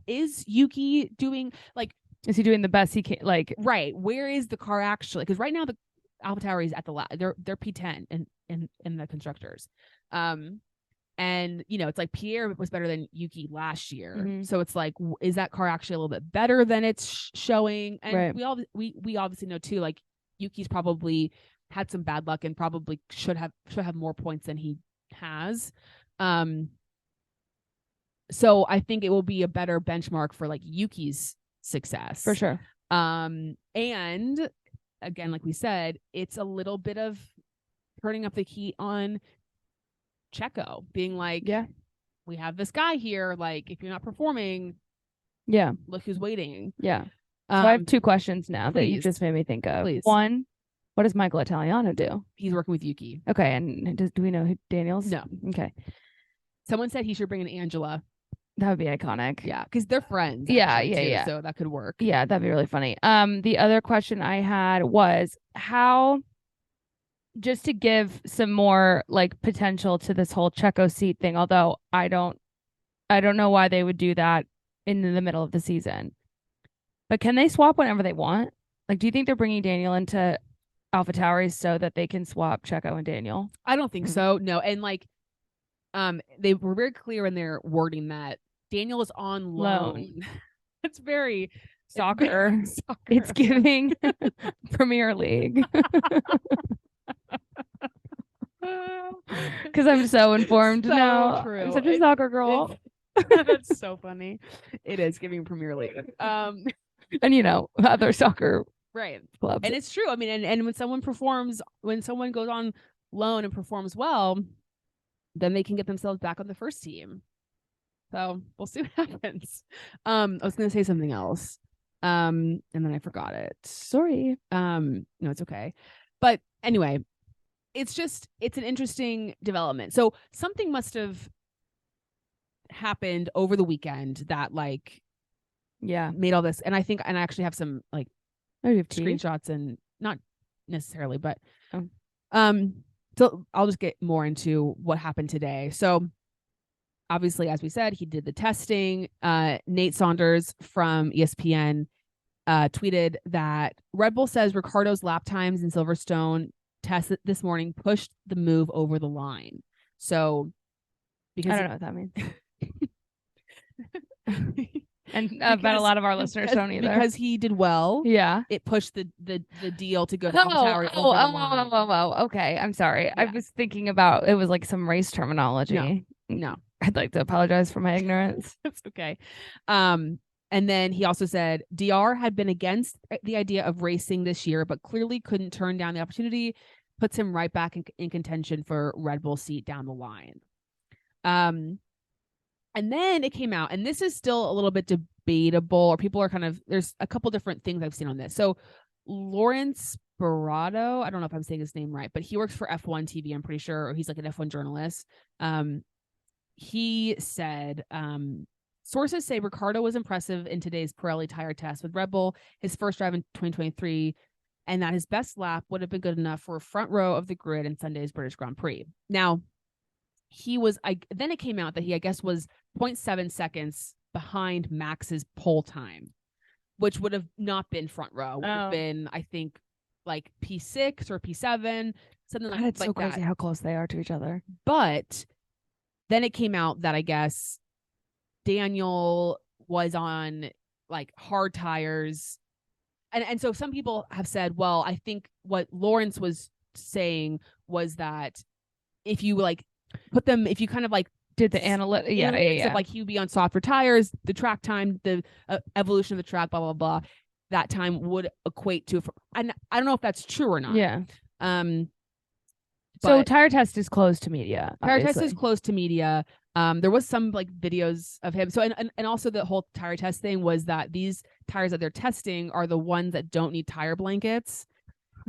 is Yuki doing, like, is he doing the best he can? Like, right, where is the car actually? Because right now the AlphaTauri is at the they're P10 in the constructors, and you know, it's like Pierre was better than Yuki last year, so it's like, is that car actually a little bit better than it's showing? And we obviously know too, like Yuki's probably had some bad luck and probably should have more points than he has. So I think it will be a better benchmark for like Yuki's success for sure. And again, like we said, it's a little bit of turning up the heat on Checo, being like, we have this guy here, like if you're not performing, look who's waiting. So I have 2 questions now that you just made me think of. Please. One, What does Michael Italiano do? He's working with Yuki. Okay, and do we know who Daniel's? No. Okay. Someone said he should bring in Angela. That would be iconic. Yeah, because they're friends. Yeah, actually, yeah. So that could work. Yeah, that'd be really funny. The other question I had was how, just to give some more like potential to this whole Checo seat thing, although I don't know why they would do that in the middle of the season. But can they swap whenever they want? Like, do you think they're bringing Daniel into AlphaTauri so that they can swap Checo and Daniel? I don't think so. No, and like, they were very clear in their wording that Daniel is on loan. It's very soccer. It's giving Premier League. Because I'm so informed now. True. I'm such a soccer girl. That's so funny. It is giving Premier League. And other soccer clubs. And it's true. I mean, and when someone goes on loan and performs well, then they can get themselves back on the first team. So we'll see what happens. I was gonna say something else. And then I forgot it. Sorry. No, it's okay. But anyway, it's an interesting development. So something must have happened over the weekend that made all this. And I actually have some screenshots, and not necessarily, but so I'll just get more into what happened today. So obviously, as we said, he did the testing. Nate Saunders from ESPN tweeted that Red Bull says Ricciardo's lap times in Silverstone test this morning pushed the move over the line. So because I don't know what that means. And but a lot of our listeners don't either. Because he did well. Yeah. It pushed the deal to go to AlphaTauri over the line. Okay. I'm sorry. Yeah. I was thinking about it was like some race terminology. No. I'd like to apologize for my ignorance. That's okay. And then he also said DR had been against the idea of racing this year, but clearly couldn't turn down the opportunity. Puts him right back in contention for Red Bull seat down the line. And then it came out, and this is still a little bit debatable, or people are there's a couple different things I've seen on this. So Lawrence Barado, I don't know if I'm saying his name right, but he works for F1 TV, I'm pretty sure, or he's like an F1 journalist. He said, sources say Ricciardo was impressive in today's Pirelli tire test with Red Bull, his first drive in 2023, and that his best lap would have been good enough for a front row of the grid in Sunday's British Grand Prix. Now, then it came out that he, I guess, was 0.7 seconds behind Max's pole time, which would have not been front row. Would have been, I think, like P6 or P7, something like that. It's so crazy how close they are to each other. But then it came out that I guess Daniel was on like hard tires. And so some people have said, well, I think what Lawrence was saying was that if you if you kind of did the analytics, yeah. Like he would be on softer tires, the track time, the evolution of the track, blah, blah, blah. That time would equate to, and I don't know if that's true or not. Yeah. So tire test is closed to media. Tire test is closed to media. There was some videos of him. So, and also the whole tire test thing was that these tires that they're testing are the ones that don't need tire blankets.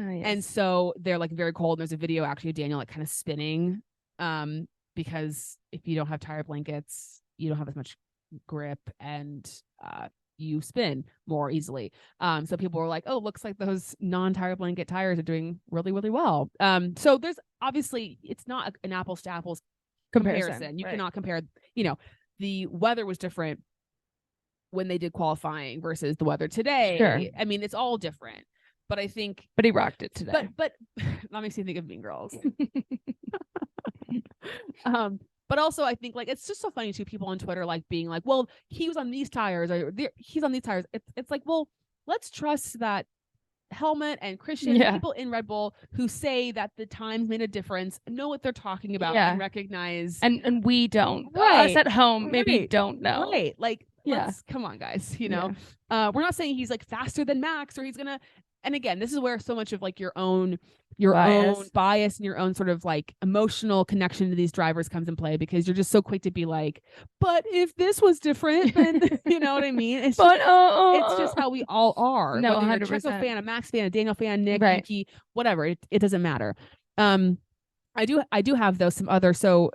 Oh, yes. And so they're very cold. And there's a video actually of Daniel kind of spinning. Because if you don't have tire blankets, you don't have as much grip and you spin more easily. So people were like, oh, looks like those non-tire blanket tires are doing really, really well. So there's obviously, it's not an apples to apples comparison. You cannot compare, the weather was different when they did qualifying versus the weather today. Sure. I mean, it's all different. But I think... But he rocked it today. But that makes me think of Mean Girls. But also I think it's just so funny too, people on Twitter being well, he was on these tires or he's on these tires. It's well, let's trust that Helmut and Christian and people in Red Bull who say that the times made a difference know what they're talking about and recognize, and we don't. Us at home maybe don't know. Let's come on, guys. We're not saying he's faster than Max or he's gonna and again, this is where so much of like your own bias and your own sort of like emotional connection to these drivers comes in play, because you're just so quick to be like, but if this was different, then you know what I mean? It's just how we all are. No, whether you're 100%. a Checo fan, a Max fan, a Daniel fan, Nyck, Right. Yuki, whatever. It doesn't matter. I do have though some other. So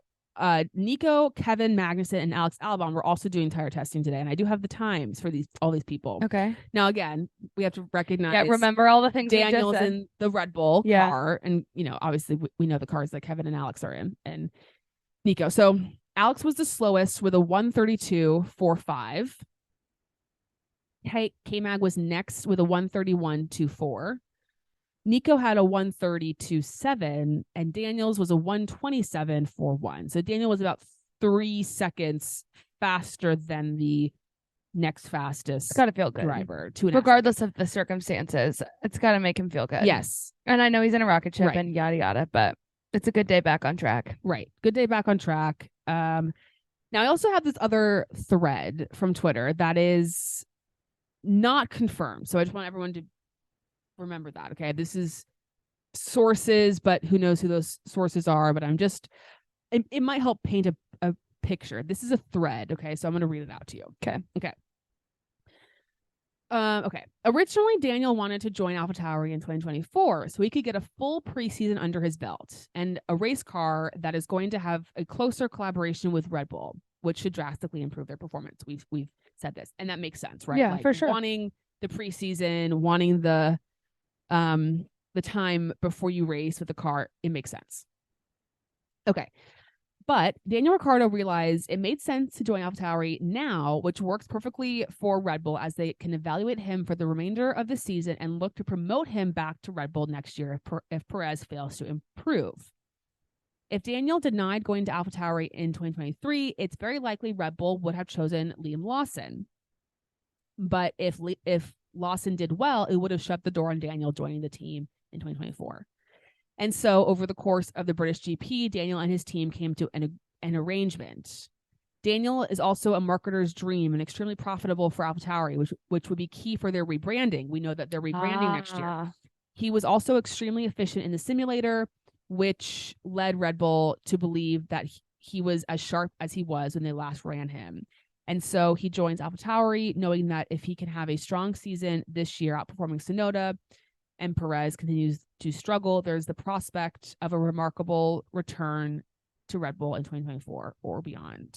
Nico, Kevin Magnussen, and Alex Albon were also doing tire testing today, and I do have the times for all these people. Okay. Now again, we have to recognize. Yeah, remember all the things Daniel's in the Red Bull Yeah. car, and you know, obviously we know the cars that Kevin and Alex are in, and Nico. So Alex was the slowest with a 1:32.45. K-Mag was next with a 1:31.24. Nico had a 1:30.27, and Daniel's was a 1:27.41. So Daniel was about 3 seconds faster than the next fastest It's got to feel good. driver. Regardless of the circumstances, it's got to make him feel good. Yes. And I know he's in a rocket ship Right. and yada yada, but it's a good day back on track. Right. Good day back on track. Now I also have this other thread from Twitter that is not confirmed. So I just want everyone to remember that. Okay. This is sources, but who knows who those sources are. But it might help paint a picture. This is a thread. Okay. So I'm going to read it out to you. Okay. Okay. Originally, Daniel wanted to join AlphaTauri in 2024 so he could get a full preseason under his belt and a race car that is going to have a closer collaboration with Red Bull, which should drastically improve their performance. We've said this, and that makes sense, right? Yeah, for sure. Wanting the preseason, wanting the time before you race with the car, it makes sense. Okay. But Daniel Ricciardo realized it made sense to join AlphaTauri now, which works perfectly for Red Bull, as they can evaluate him for the remainder of the season and look to promote him back to Red Bull next year if Perez fails to improve. If Daniel denied going to AlphaTauri in 2023, it's very likely Red Bull would have chosen Liam Lawson. But if Lawson did well, it would have shut the door on Daniel joining the team in 2024. And so over the course of the British GP, Daniel and his team came to an arrangement. Daniel is also a marketer's dream and extremely profitable for AlphaTauri, which would be key for their rebranding. We know that they're rebranding next year. He was also extremely efficient in the simulator, which led Red Bull to believe that he was as sharp as he was when they last ran him. And so he joins AlphaTauri, knowing that if he can have a strong season this year, outperforming Tsunoda, and Perez continues to struggle, there's the prospect of a remarkable return to Red Bull in 2024 or beyond.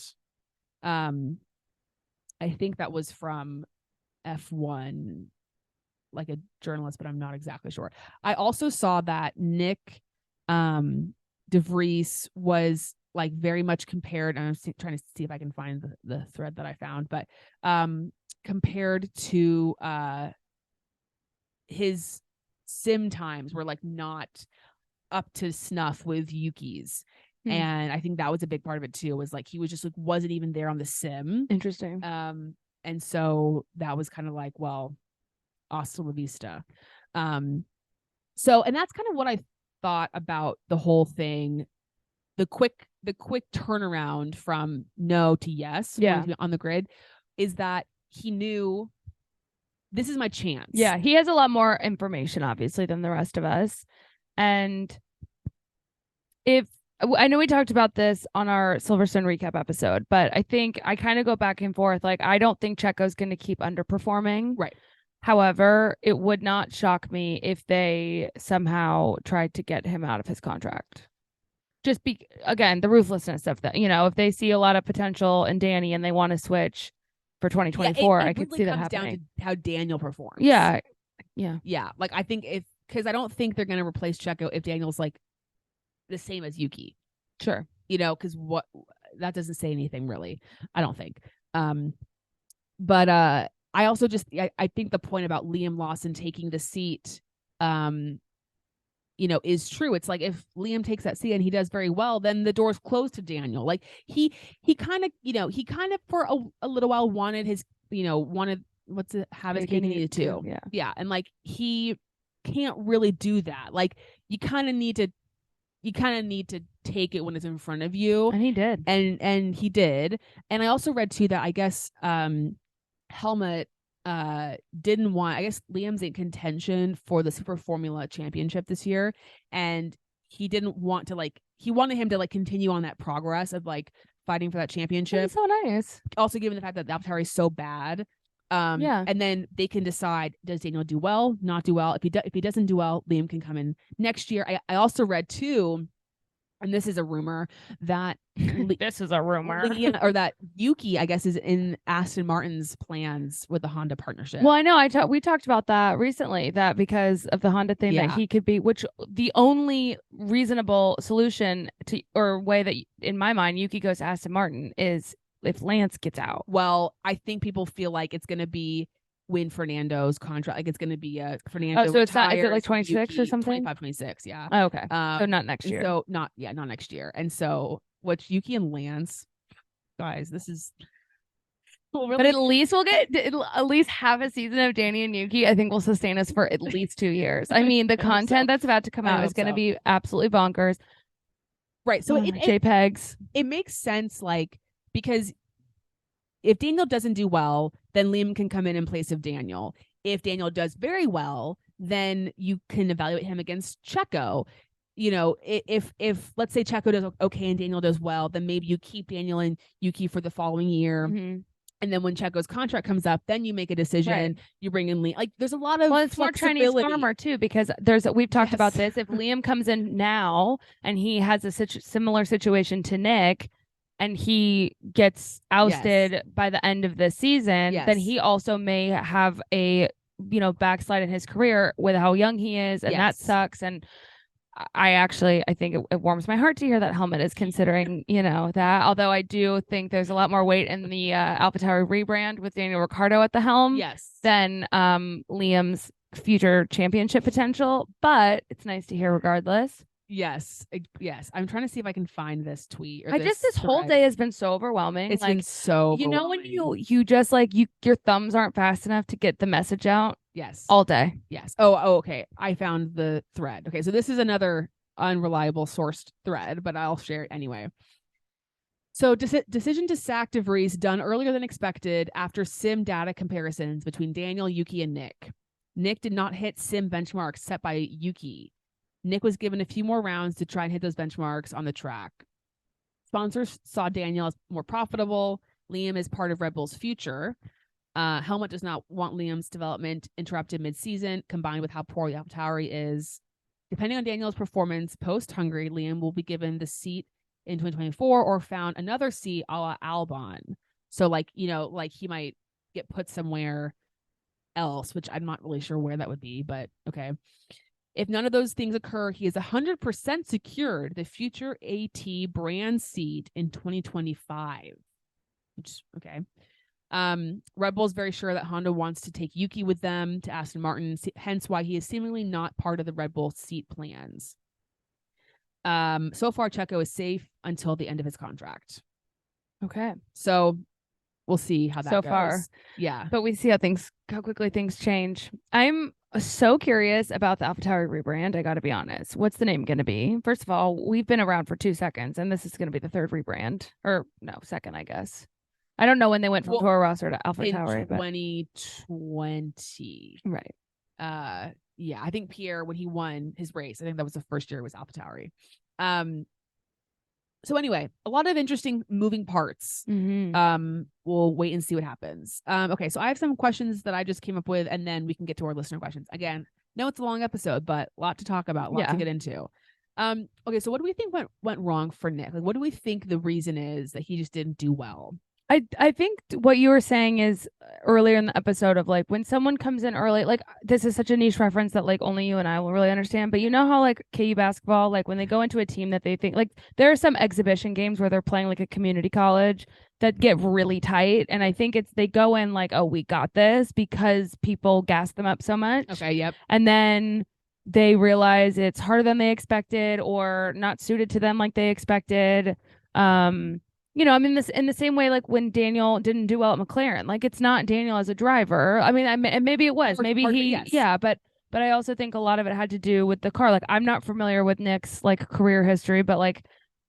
I think that was from F1, like a journalist, but I'm not exactly sure. I also saw that Nyck de Vries was like very much compared, and I'm trying to see if I can find the thread that I found, but compared to his sim times were like not up to snuff with Yuki's. And I think that was a big part of it too, was like he was just like wasn't even there on the sim. Interesting. And so that was kind of like, well, hasta la vista. So, and that's kind of what I thought about the whole thing. The quick turnaround from no to yes on the grid is that he knew this is my chance. Yeah, he has a lot more information, obviously, than the rest of us. And I know we talked about this on our Silverstone recap episode, but I think I kind of go back and forth. Like, I don't think Checo's going to keep underperforming. Right. However, it would not shock me if they somehow tried to get him out of his contract. Just again, the ruthlessness of that. You know, if they see a lot of potential in Danny and they want to switch for 2024, I could see that happening. Down to how Daniel performs. Yeah. Like I think because I don't think they're going to replace Checo if Daniel's like the same as Yuki. Sure. You know, because that doesn't say anything really. I don't think. But I also I think the point about Liam Lawson taking the seat, you know, is true. It's like if Liam takes that seat and he does very well, then the door's closed to Daniel. Like he kind of for a little while wanted his, have his cake and eat it too. Yeah. And like he can't really do that. Like you kind of need to take it when it's in front of you. And he did. And he did. And I also read too that I guess Helmut didn't want, I guess Liam's in contention for the Super Formula Championship this year, and he didn't want to he wanted him to continue on that progress of fighting for that championship. That's so nice. Also, given the fact that the AlphaTauri is so bad. And then they can decide, does Daniel do well, not do well? If he doesn't do well, Liam can come in next year. I also read too, and this is a rumor that this is a rumor, or that Yuki, I guess, is in Aston Martin's plans with the Honda partnership. Well, I know we talked about that recently, that because of the Honda thing that he could be, which the only reasonable solution to, or way that in my mind Yuki goes to Aston Martin is if Lance gets out. Well, I think people feel like it's going to be when Fernando's contract, it's going to be a Fernando. Oh, so it's not, is it 26 or something? 25, 26, yeah. Oh, okay. So not next year. So not next year. And so what Yuki and Lance, guys, this is really... But at least we'll get at least half a season of Danny and Yuki. I think will sustain us for at least 2 years. I mean, the content that's about to come out is going to be absolutely bonkers. Right. So JPEGs. It makes sense, because if Daniel doesn't do well, then Liam can come in place of Daniel. If Daniel does very well, then you can evaluate him against Checo. If let's say Checo does okay and Daniel does well, then maybe you keep Daniel and Yuki for the following year. Mm-hmm. And then when Checo's contract comes up, then you make a decision. Right. You bring in Liam. There's a lot of it's more Chinese farmer too, because we've talked about this. If Liam comes in now and he has a similar situation to Nyck, and he gets ousted by the end of the season, then he also may have a backslide in his career with how young he is, and that sucks. And I think it warms my heart to hear that Helmut is considering that. Although I do think there's a lot more weight in the AlphaTauri rebrand with Daniel Ricciardo at the helm than Liam's future championship potential. But it's nice to hear regardless. Yes. I'm trying to see if I can find this tweet. This whole day has been so overwhelming. It's been so overwhelming. When you just your thumbs aren't fast enough to get the message out. Yes. All day. Yes. Oh, okay. I found the thread. Okay, so this is another unreliable sourced thread, but I'll share it anyway. So decision to sack de Vries done earlier than expected after sim data comparisons between Daniel, Yuki, and Nyck. Nyck did not hit sim benchmarks set by Yuki. Nyck was given a few more rounds to try and hit those benchmarks on the track. Sponsors saw Daniel as more profitable. Liam is part of Red Bull's future. Helmut does not want Liam's development interrupted mid-season, combined with how poor the AlphaTauri is. Depending on Daniel's performance post-Hungary, Liam will be given the seat in 2024 or found another seat a la Albon. So, he might get put somewhere else, which I'm not really sure where that would be, but okay. If none of those things occur, he is 100% secured the future AT brand seat in 2025. Which, okay. Red Bull is very sure that Honda wants to take Yuki with them to Aston Martin, hence why he is seemingly not part of the Red Bull seat plans. So far, Checo is safe until the end of his contract. Okay. So we'll see how that goes. So far. Yeah. But we see how quickly things change. I'm so curious about the AlphaTauri rebrand. I got to be honest. What's the name going to be? First of all, we've been around for 2 seconds, and this is going to be the third rebrand. Or no, second, I guess. I don't know when they went from Toro Rosso to AlphaTauri. In 2020. Right. Yeah, I think Pierre, when he won his race, I think that was the first year it was AlphaTauri. So anyway, a lot of interesting moving parts. Mm-hmm. We'll wait and see what happens. Okay, so I have some questions that I just came up with, and then we can get to our listener questions. Again, no, it's a long episode, but a lot to talk about, a lot to get into. Okay, so what do we think went wrong for Nyck? What do we think the reason is that he just didn't do well? I think what you were saying is earlier in the episode of when someone comes in early, this is such a niche reference that only you and I will really understand. But you know how KU basketball, when they go into a team that they think there are some exhibition games where they're playing a community college that get really tight. And I think they go in oh, we got this because people gas them up so much. Okay. Yep. And then they realize it's harder than they expected or not suited to them like they expected. This in the same way, when Daniel didn't do well at McLaren, it's not Daniel as a driver. I mean, and maybe it was, but I also think a lot of it had to do with the car. I'm not familiar with Nyck's career history, but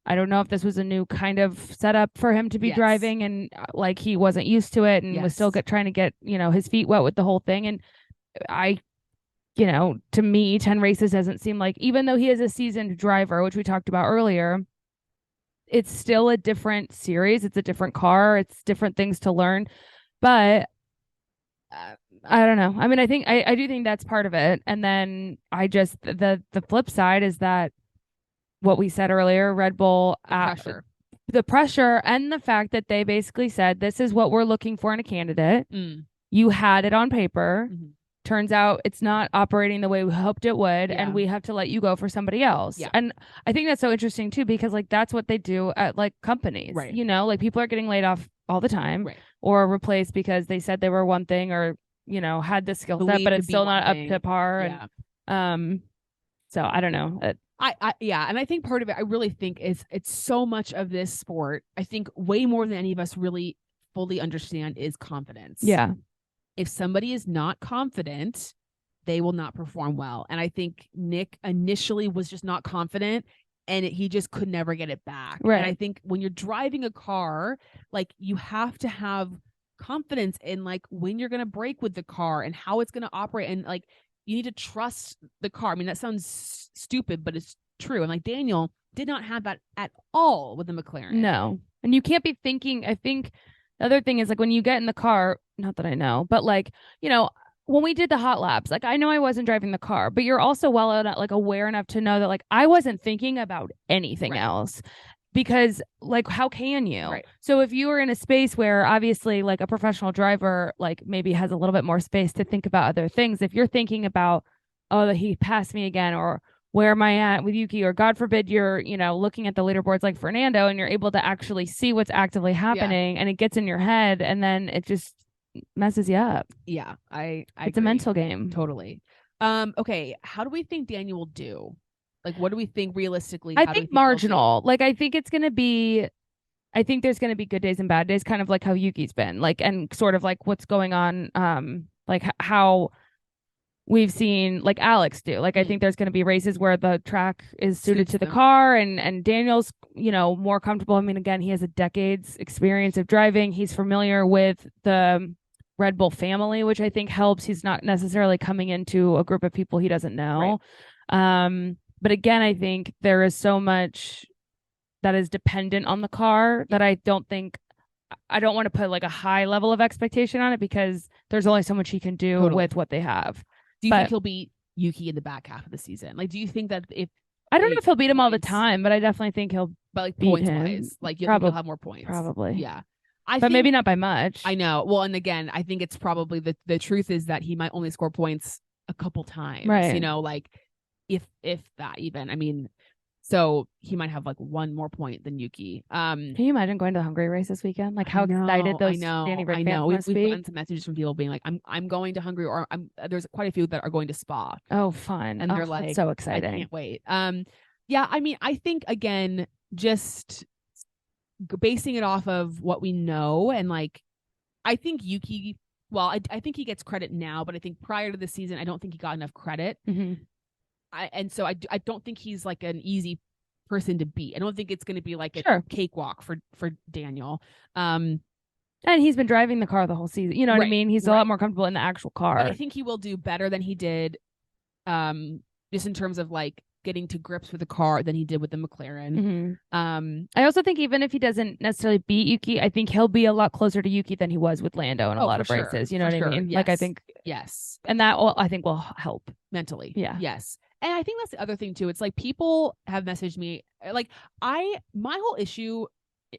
I don't know if this was a new kind of setup for him to be Yes. driving, and like he wasn't used to it and was still trying to get, his feet wet with the whole thing. And to me, 10 races doesn't seem like, even though he is a seasoned driver, which we talked about earlier, it's still a different series. It's a different car. It's different things to learn. But I don't know. I mean, I do think that's part of it. And then the flip side is that what we said earlier, Red Bull, the pressure and the fact that they basically said, this is what we're looking for in a candidate. You had it on paper. Mm-hmm. Turns out it's not operating the way we hoped it would, and we have to let you go for somebody else. Yeah. And I think that's so interesting too, because like that's what they do at like companies. Right. Like people are getting laid off all the time, right, or replaced because they said they were one thing, or had the skill set, but it's still not up to par. Yeah. And so I don't know. And I think part of it, I really think it's so much of this sport. I think way more than any of us really fully understand is confidence. Yeah. If somebody is not confident, they will not perform well. And I think Nyck initially was just not confident, and he just could never get it back. Right. And I think when you're driving a car, like you have to have confidence in like when you're going to brake with the car and how it's going to operate. And like, you need to trust the car. I mean, that sounds stupid, but it's true. And like Daniel did not have that at all with the McLaren. No. And you can't be thinking, I think the other thing is like when you get in the car, not that I know, but like, when we did the hot laps, like I know I wasn't driving the car, but you're also like aware enough to know that like I wasn't thinking about anything else, because like how can you? Right. So if you were in a space where obviously like a professional driver like maybe has a little bit more space to think about other things, if you're thinking about, oh, he passed me again, or where am I at with Yuki, or God forbid you're, looking at the leaderboards like Fernando and you're able to actually see what's actively happening, and it gets in your head and then it just messes you up. Yeah, I it's agree. A mental game. Totally. Okay, how do we think Daniel will do? Like, what do we think realistically? I think marginal. Like, I think there's going to be good days and bad days, kind of like how Yuki's been, like, and sort of like what's going on, like how we've seen like Alex do. Like, I think there's going to be races where the track is suited to the car, and Daniel's, more comfortable. I mean, again, he has a decade's experience of driving. He's familiar with the Red Bull family, which I think helps. He's not necessarily coming into a group of people he doesn't know. Right. But again, I think there is so much that is dependent on the car that I don't want to put like a high level of expectation on it, because there's only so much he can do with what they have. Do you think he'll beat Yuki in the back half of the season? Like, do you think that I don't know if he'll beat him all the time, but I definitely think he'll like beat points him. Wise, like you think he'll have more points. Probably. Yeah. But maybe not by much. I know. Well, and again, I think it's probably the truth is that he might only score points a couple times. Right. Like if that even. I mean, so he might have like one more point than Yuki. Can you imagine going to the Hungary race this weekend? Like how excited those Danny Ric fans must be. We've gotten some messages from people being like, I'm going to Hungary, or there's quite a few that are going to Spa. Oh, fun. And they're like, so exciting. I can't wait. Yeah, I mean, I think again, just basing it off of what we know, and like, I think Yuki, well, I think he gets credit now, but I think prior to the season, I don't think he got enough credit. Mm-hmm. So I don't think he's like an easy person to beat. I don't think it's going to be like a cakewalk for Daniel. And he's been driving the car the whole season. You know what I mean? He's a lot more comfortable in the actual car. But I think he will do better than he did, just in terms of like getting to grips with the car than he did with the McLaren. Mm-hmm. I also think even if he doesn't necessarily beat Yuki, I think he'll be a lot closer to Yuki than he was with Lando in a lot of races. You know what I mean? Yes. Like, I think yes, and that I think will help mentally. Yeah. Yes. And I think that's the other thing too. It's like people have messaged me, like my whole issue,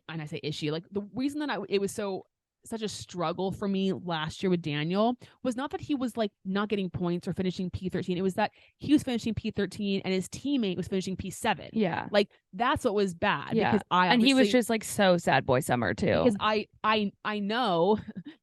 and I say issue, like the reason that it was such a struggle for me last year with Daniel was not that he was like not getting points or finishing P13. It was that he was finishing P13 and his teammate was finishing P7. Yeah. Like that's what was bad. Yeah. Because and he was just like so sad boy summer too. Because I know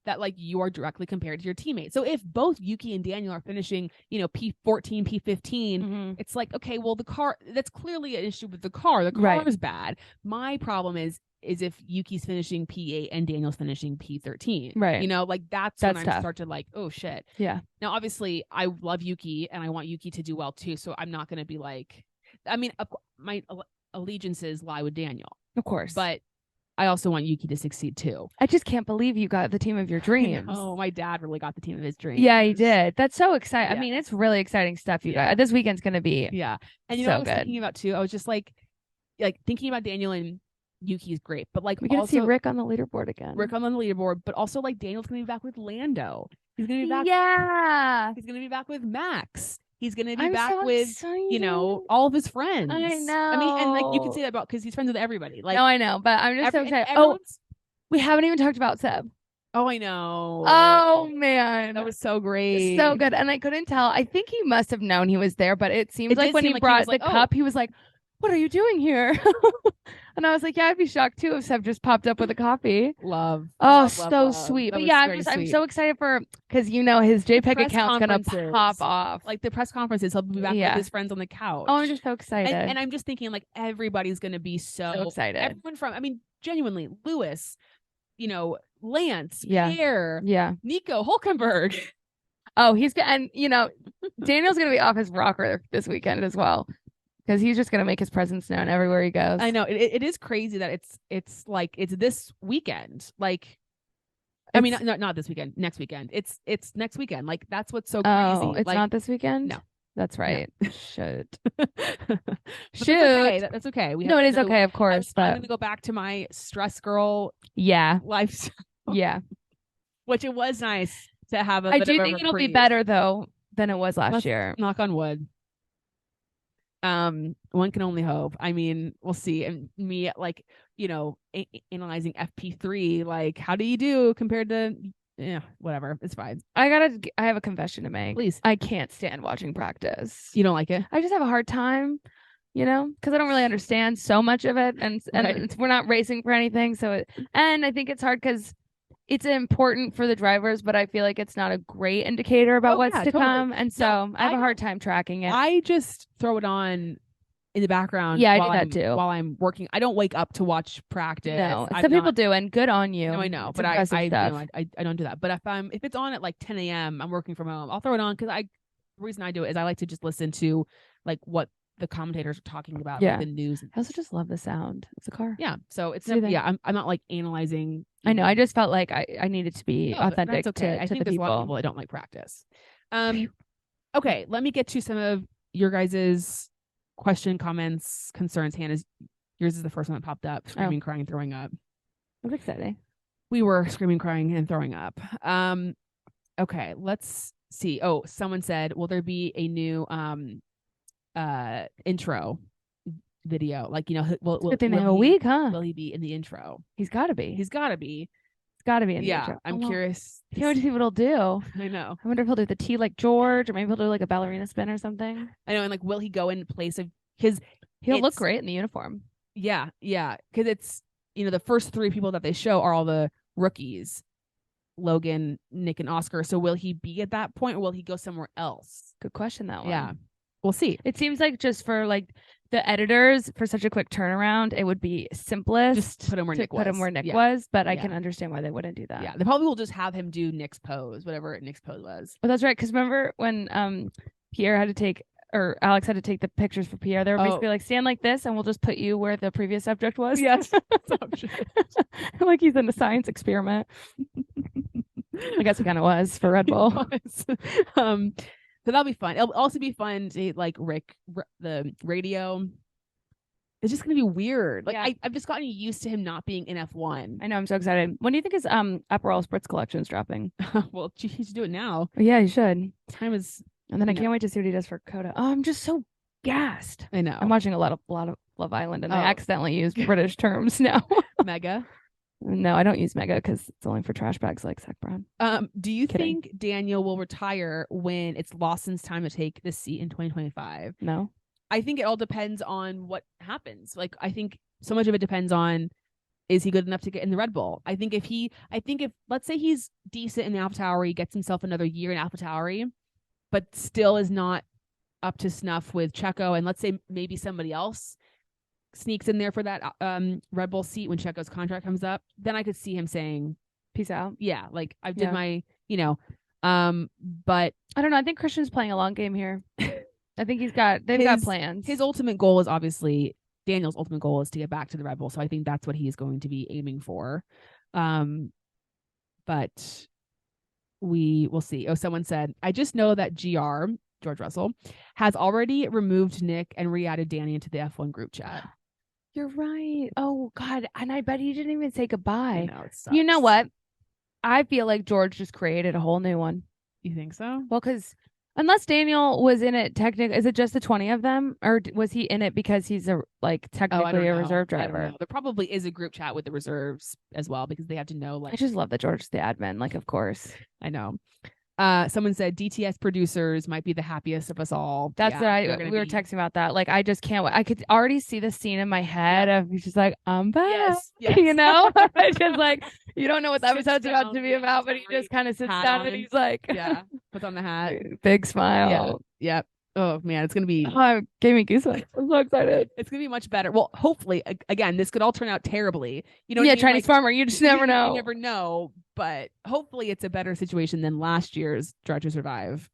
that like you are directly compared to your teammate. So if both Yuki and Daniel are finishing, P14, P15, it's like, okay, well the car, that's clearly an issue with the car. The car is bad. My problem is if Yuki's finishing P8 and Daniel's finishing P13. Right. Like that's when tough. I start to like, oh shit. Yeah. Now, obviously, I love Yuki and I want Yuki to do well too. So I'm not going to be like, I mean, allegiances lie with Daniel. Of course. But I also want Yuki to succeed too. I just can't believe you got the team of your dreams. Oh, my dad really got the team of his dreams. Yeah, he did. That's so exciting. Yeah. I mean, it's really exciting stuff. You guys. This weekend's gonna be And you know what I was thinking about too? I was just like thinking about Daniel and Yuki is great, but like we get to see Rick on the leaderboard again. Rick on the leaderboard, but also like Daniel's gonna be back with Lando. He's gonna be back. Yeah. He's gonna be back with Max. He's gonna be back with all of his friends. I know. I mean, and like you can say that about because he's friends with everybody. Like, no, I know, but I'm just so excited. We haven't even talked about Seb. Oh, I know. Oh man, that was so great, so good. And I couldn't tell. I think he must have known he was there, but it seems like when he brought the cup, he was like, "What are you doing here?" And I was like, "Yeah, I'd be shocked too if Seb just popped up with a coffee." Love. So sweet. But yeah, I'm so excited for because his JPEG account's gonna pop off. Like the press conferences, he'll be back with his friends on the couch. Oh, I'm just so excited. And I'm just thinking like everybody's gonna be so excited. Everyone genuinely, Lewis, Lance, Pierre, Nico Hulkenberg. Oh, he's and Daniel's gonna be off his rocker this weekend as well. Because he's just gonna make his presence known everywhere he goes. I know it is crazy that it's this weekend. Like, I mean, not this weekend. Next weekend. It's next weekend. Like that's what's so crazy. Oh, it's not this weekend. No, that's right. No. Shoot. That's okay. It is okay, of course. I'm gonna go back to my stress girl. Lifestyle. Yeah. Which it was nice to have. I do think it'll be better though than it was last year. Knock on wood. One can only hope. I mean, we'll see. And me, analyzing FP3, like, how do you do compared to, whatever. It's fine. I have a confession to make. Please. I can't stand watching practice. You don't like it? I just have a hard time, because I don't really understand so much of it, and we're not racing for anything. And I think it's hard because it's important for the drivers, but I feel like it's not a great indicator about what's to come. And so I have a hard time tracking it. I just throw it on in the background. Yeah, I do that too. While I'm working. I don't wake up to watch practice. No, some people do, and good on you. No, I know, but I don't do that. But if it's on at like 10 a.m., I'm working from home, I'll throw it on because the reason I do it is I like to just listen to like what the commentators are talking about, like the news. I also just love the sound of the car. Yeah, so it's I'm not like analyzing. I know. I just felt like I needed to be authentic to I think the there's people. A lot of people that don't like practice. Okay, let me get to some of your guys' question, comments, concerns. Hannah's, yours is the first one that popped up. Screaming, crying, and throwing up. That's exciting. We were screaming, crying, and throwing up. Okay, let's see. Oh, someone said, will there be a new intro video? Like, good thing they have a week, huh? Will he be in the intro? He's got to be. He's got to be. Got to be in the intro. I'm curious. I can't wait to see what he'll do. I know. I wonder if he'll do the T like George, or maybe he'll do like a ballerina spin or something. I know, and like, will he go in place of his? He'll look great in the uniform. Yeah, because it's the first three people that they show are all the rookies, Logan, Nick, and Oscar. So will he be at that point, or will he go somewhere else? Good question, that one. Yeah, we'll see. It seems like just for like the editors, for such a quick turnaround, it would be simplest just put him where Nick was. But I can understand why they wouldn't do that. Yeah, they probably will just have him do Nick's pose, whatever Nick's pose was. Well, that's right. Because remember when Pierre had to take, or Alex had to take the pictures for Pierre, they were basically like, stand like this, and we'll just put you where the previous subject was. Yes, like he's in a science experiment. I guess it kind of was for Red Bull. So that'll be fun. It'll also be fun to like Rick, the radio. It's just gonna be weird. Like I've just gotten used to him not being in F1. I know. I'm so excited. When do you think his Aperol Spritz collection's dropping? Well, he should do it now. Yeah, he should. Time is. And then I can't wait to see what he does for Coda. Oh, I'm just so gassed. I know. I'm watching a lot of Love Island, and I accidentally use British terms now. Mega. No, I don't use Mega because it's only for trash bags like Zach Brown. Do you think Daniel will retire when it's Lawson's time to take the seat in 2025? No. I think it all depends on what happens. Like, I think so much of it depends on, is he good enough to get in the Red Bull? I think if let's say he's decent in AlphaTauri, gets himself another year in AlphaTauri, but still is not up to snuff with Checo, and let's say maybe somebody else sneaks in there for that Red Bull seat when Checo's contract comes up, then I could see him saying, peace out. Yeah, like I did my, but I don't know. I think Christian's playing a long game here. I think they've got plans. His ultimate goal is obviously Daniel's ultimate goal is to get back to the Red Bull. So I think that's what he's going to be aiming for. But we will see. Oh, someone said, I just know that George Russell, has already removed Nyck and re-added Danny into the F1 group chat. You're right. Oh God. And I bet he didn't even say goodbye. I know, it sucks. You know what? I feel like George just created a whole new one. You think so? Well, because unless Daniel was in it, technically, is it just the 20 of them, or was he in it because he's technically a reserve driver? There probably is a group chat with the reserves as well because they have to know. I just love that George's the admin. Of course. I know. Someone said DTS producers might be the happiest of us all. That's what we were texting about that. I just can't wait. I could already see the scene in my head of he's just I'm back. Yes. You know? It's just you don't know what the episode's about to be about, but he just kind of sits down and he's puts on the hat. Big smile. Yeah. Oh man, it's gonna be gave me goosebumps. I'm so excited. It's gonna be much better. Well, hopefully, again, this could all turn out terribly. You know, Chinese farmer, you just never know. You never know, but hopefully it's a better situation than last year's Drive to Survive,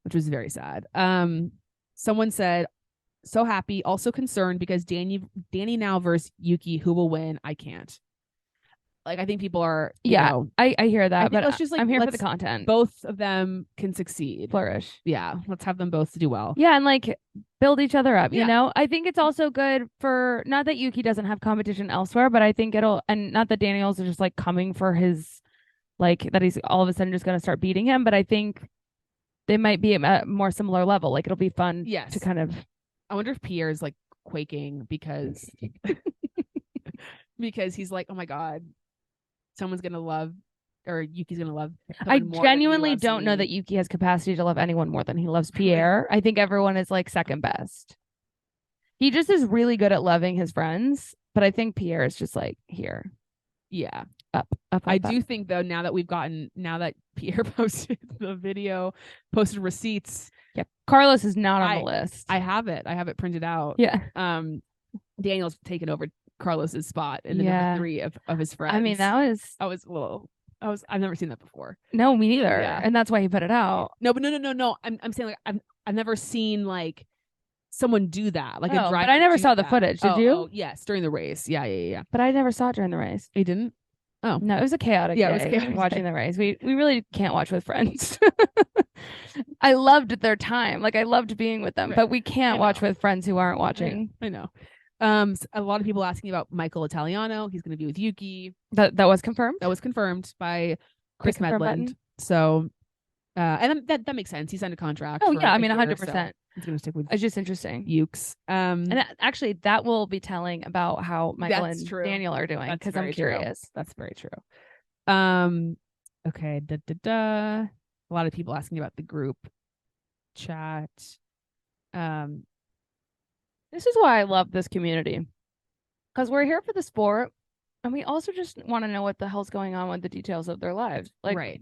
which was very sad. Someone said, so happy, also concerned because Danny now versus Yuki, who will win? I can't. I think people are, I hear that, but let's just I'm here for the content. Both of them can succeed. Flourish. Yeah. Let's have them both do well. Yeah. And build each other up, you know? I think it's also good for, not that Yuki doesn't have competition elsewhere, but I think and not that Daniel's just coming for his, that he's all of a sudden just going to start beating him, but I think they might be at a more similar level. It'll be fun to kind of. I wonder if Pierre's quaking because he's oh my God. Someone's gonna love, or Yuki's gonna love. I genuinely don't know that Yuki has capacity to love anyone more than he loves Pierre. I think everyone is second best. He just is really good at loving his friends, but I think Pierre is just here. Yeah, up. I do think though now that Pierre posted the video, posted receipts. Yeah, Carlos is not on the list. I have it printed out. Yeah. Daniel's taken over Carlos's spot in the number 3 of his friends. I mean, I've never seen that before. No, me neither. Yeah. And that's why he put it out. No, but no. I'm saying I've never seen someone do that. A driver. But I never saw the footage. Did you? Oh, yes, during the race. Yeah. But I never saw it during the race. You didn't? Oh. No, it was a chaotic day. It was chaotic watching the race. We really can't watch with friends. I loved their time. I loved being with them, but we can't watch with friends who aren't watching. I know. A lot of people asking about Michael Italiano. He's going to be with Yuki. That was confirmed. That was confirmed by Chris Medland. So, and that makes sense. He signed a contract. Oh yeah, 100%. So he's going to stick with. It's just interesting. Ukes. And actually, that will be telling about how Michael and Daniel are doing because I'm curious. True. That's very true. Okay. A lot of people asking about the group chat. This is why I love this community, because we're here for the sport, and we also just want to know what the hell's going on with the details of their lives. Right.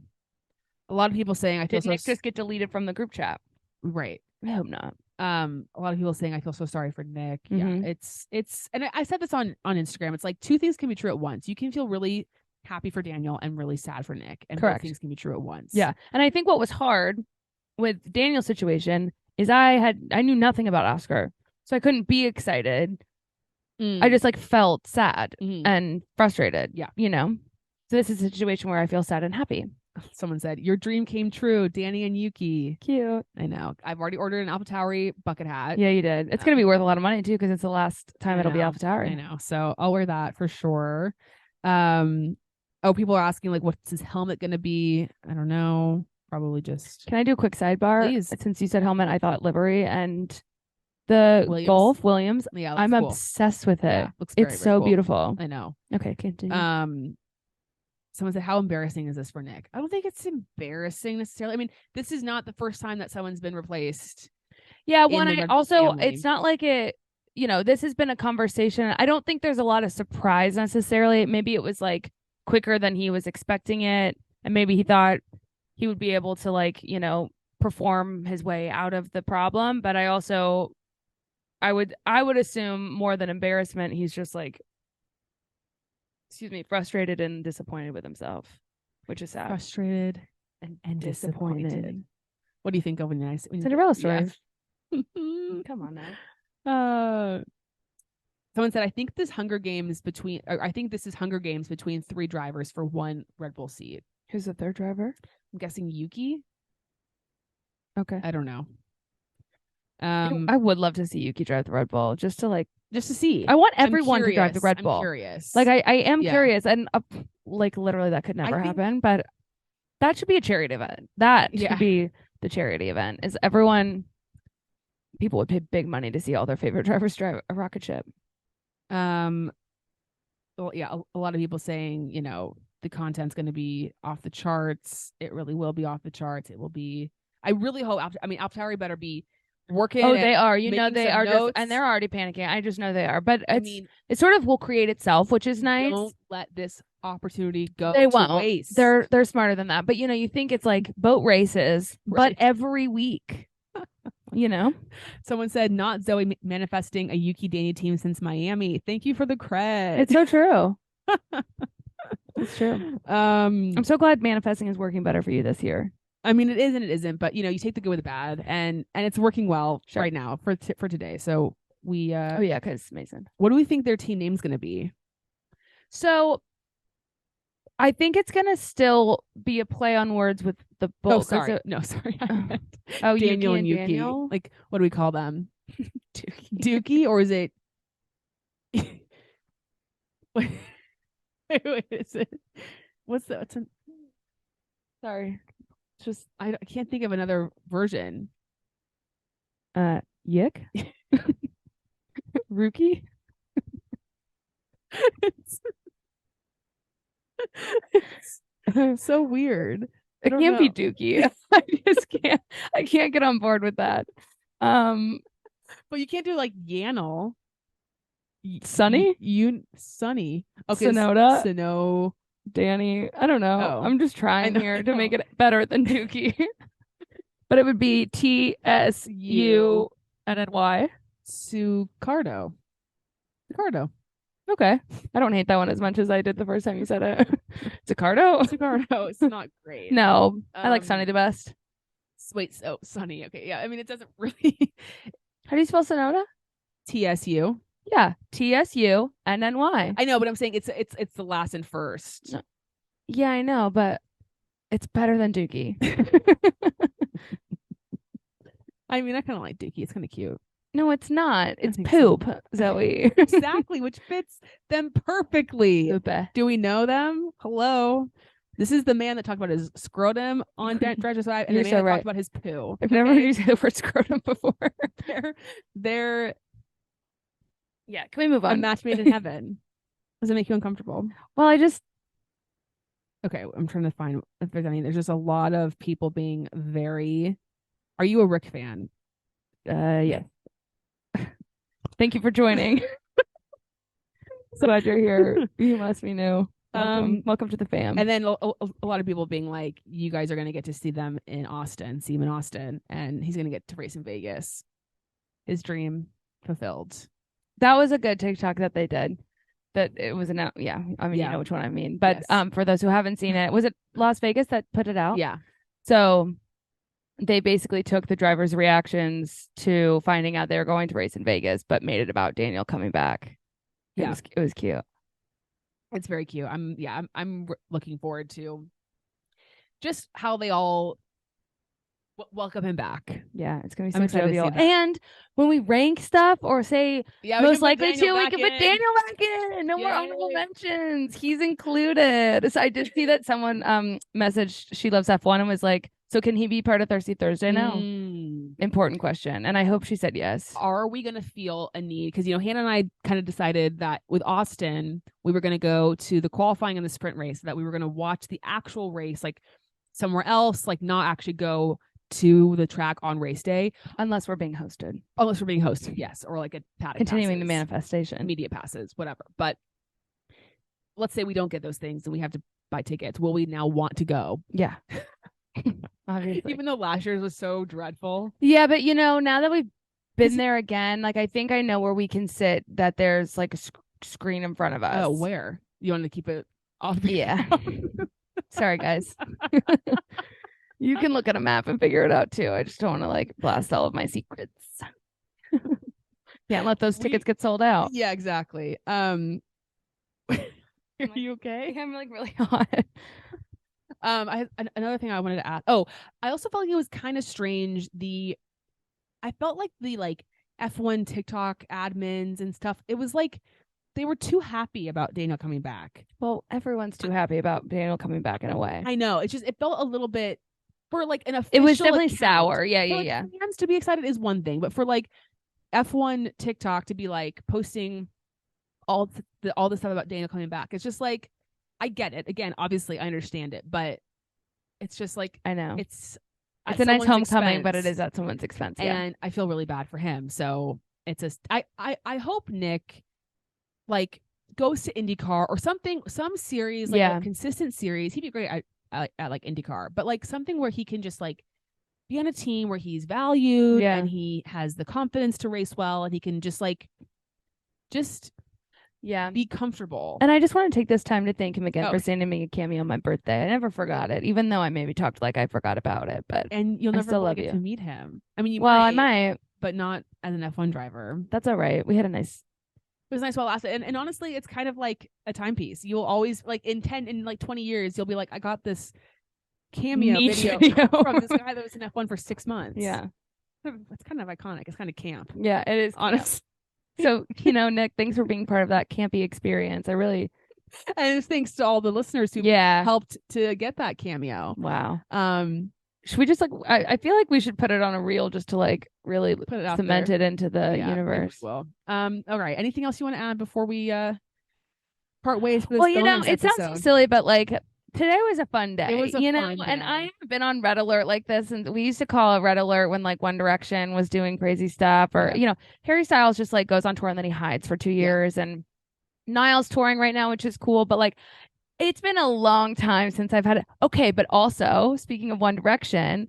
A lot of people saying I feel did Nyck just get deleted from the group chat? Right. I hope not. A lot of people saying I feel so sorry for Nyck. Mm-hmm. Yeah. It's and I said this on Instagram. It's two things can be true at once. You can feel really happy for Daniel and really sad for Nyck, and correct. Both things can be true at once. Yeah. And I think what was hard with Daniel's situation is I knew nothing about Oscar. So I couldn't be excited. I just felt sad and frustrated. Yeah. You know? So this is a situation where I feel sad and happy. Someone said, your dream came true, Danny and Yuki. Cute. I know. I've already ordered an AlphaTauri bucket hat. Yeah, you did. It's going to be worth a lot of money too, because it's the last time it'll be AlphaTauri. I know. So I'll wear that for sure. People are asking what's his helmet going to be? I don't know. Probably just. Can I do a quick sidebar? Please. Since you said helmet, I thought livery and the Williams. Yeah, I'm cool. obsessed with it. Yeah, looks very, it's very so cool. beautiful. I know. Okay, continue. Someone said, how embarrassing is this for Nyck? I don't think it's embarrassing necessarily. I mean, this is not the first time that someone's been replaced. Yeah, it's not like it, this has been a conversation. I don't think there's a lot of surprise necessarily. Maybe it was quicker than he was expecting it. And maybe he thought he would be able to perform his way out of the problem. But I would assume more than embarrassment, he's just frustrated and disappointed with himself, which is sad. Frustrated and disappointed. What do you think of when Cinderella story? Yeah. Come on now. Someone said, I think this is Hunger Games between 3 drivers for 1 Red Bull seat. Who's the third driver? I'm guessing Yuki. Okay. I don't know. I would love to see Yuki drive the Red Bull just to see. I want everyone to drive the Red Bull. I'm curious. Like I am curious, and like literally that could never happen, but that should be a charity event. That should be the charity event. Is everyone? People would pay big money to see all their favorite drivers drive a rocket ship. Well, yeah, a lot of people saying, you know, the content's going to be off the charts. It really will be off the charts. It will be. I really hope. AlphaTauri better be working. Oh, they are. You know, they are just, and they're already panicking. I just know they are. But it sort of will create itself, which is nice. Don't let this opportunity go. They won't. Waste. They're smarter than that. But you know, you think it's like boat races, but every week. You know, someone said not Zoe manifesting a Yuki Danny team since Miami. Thank you for the cred. It's so true. It's true. I'm so glad manifesting is working better for you this year. I mean, it is and it isn't, but you know, you take the good with the bad, and it's working well right now for today. So we oh yeah, because Mason. What do we think their team name's gonna be? So I think it's gonna still be a play on words with the bull. Oh, sorry. Sorry. Oh, Daniel and Yuki. Daniel? Like, what do we call them? Dookie, or is it? wait, is it? Sorry, it's just I can't think of another version. Yick, Rookie. It's so weird. It can't be Dookie. I can't get on board with that. But you can't do like Yannel. Sunny? Sunny. Okay. Sonoda? Sano. Danny. I don't know. Oh. I'm just trying here to make it better than Dookie. But it would be TSU and then Y. Sucardo. Okay. I don't hate that one as much as I did the first time you said it. Sicardo? It's not great. No. I like Sunny the best. Wait, Sunny. Okay. Yeah. I mean, it doesn't really. How do you spell Sonoda? TSU. Yeah. TSU and then Y. I know, but I'm saying it's the last and first. No. Yeah, I know, but it's better than Dookie. I mean, I kind of like Dookie. It's kind of cute. No, it's not. It's poop, so. Zoe. Exactly, which fits them perfectly. Poop. Do we know them? Hello. This is the man that talked about his scrotum on Driver's Side, and the man that talked about his poo. I've never heard you say the word scrotum before. They're yeah. Can we move on? A match made in heaven. Does it make you uncomfortable? Well, okay. I'm trying to find if there's any. There's just a lot of people being very. Are you a Rick fan? Yeah. Thank you for joining. So glad you're here. You must be new. Welcome to the fam. And then a lot of people being like, you guys are going to get to see them in Austin, and he's going to get to race in Vegas. His dream fulfilled. That was a good TikTok that they did. That it was announced. Yeah. I mean, you know which one I mean. But yes. For those who haven't seen it, was it Las Vegas that put it out? Yeah. So they basically took the drivers' reactions to finding out they were going to race in Vegas, but made it about Daniel coming back. Yeah. It was cute. It's very cute. I'm looking forward to just how they all welcome him back. Yeah, it's gonna be so jovial. And when we rank stuff or say most likely to, we can put Daniel back in. No more honorable mentions. He's included. So I did see that someone messaged She Loves F1 and was like, so can he be part of Thirsty Thursday now? Important question. And I hope she said yes. Are we going to feel a need? Because, you know, Hannah and I kind of decided that with Austin, we were going to go to the qualifying and the sprint race, that we were going to watch the actual race, like somewhere else, like not actually go to the track on race day. Unless we're being hosted. Yes. Or like a paddock continuing passes, the manifestation. Media passes, whatever. But let's say we don't get those things and we have to buy tickets. Will we now want to go? Yeah. Obviously. Even though last year's was so dreadful. Yeah, but you know, now that we've been there again, like I think I know where we can sit, that there's like a screen in front of us. Oh, where? You want to keep it off? Yeah. Sorry, guys. You can look at a map and figure it out too. I just don't want to like blast all of my secrets. Can't let those tickets get sold out. Yeah, exactly. Are you okay? I'm like really hot. Another thing I wanted to add. Oh, I also felt like it was kind of strange. I felt like the F1 TikTok admins and stuff. It was like they were too happy about Daniel coming back. Well, everyone's too happy about Daniel coming back in a way. I know. It's just it felt a little bit for like an official. It was definitely account, sour. Yeah, for, yeah. Fans to be excited is one thing, but for like F1 TikTok to be like posting all the stuff about Daniel coming back, it's just like I get it. Again, obviously I understand it, but it's just like I know it's a nice homecoming, but it is at someone's expense. Yeah. And I feel really bad for him. So it's I hope Nyck like goes to IndyCar or something, some series, like a consistent series. He'd be great at like IndyCar, but like something where he can just like be on a team where he's valued and he has the confidence to race well and he can just be comfortable. And I just want to take this time to thank him again for sending me a cameo on my birthday. I never forgot it, even though I maybe talked like I forgot about it. But and you'll never really get to meet him. I mean, I might, but not as an F1 driver. That's all right. We had a nice. It was nice while it lasted. And honestly, it's kind of like a timepiece. You'll always like in 20 years, you'll be like, I got this cameo video from this guy that was in F1 for 6 months. Yeah. It's kind of iconic. It's kind of camp. Yeah, it is, honestly. So, Nyck, thanks for being part of that campy experience. I really. And it's thanks to all the listeners who helped to get that cameo. Wow. Should we just I feel like we should put it on a reel just to like really put it cement it into the universe. Well, all right. Anything else you want to add before we part ways for this? Well, it sounds silly, but like today was a fun day. It was a fun day. And I have been on Red Alert like this, and we used to call it Red Alert when like One Direction was doing crazy stuff, or Harry Styles just like goes on tour and then he hides for 2 years, and Niall's touring right now, which is cool, but like it's been a long time since I've had it. Okay, but also speaking of One Direction,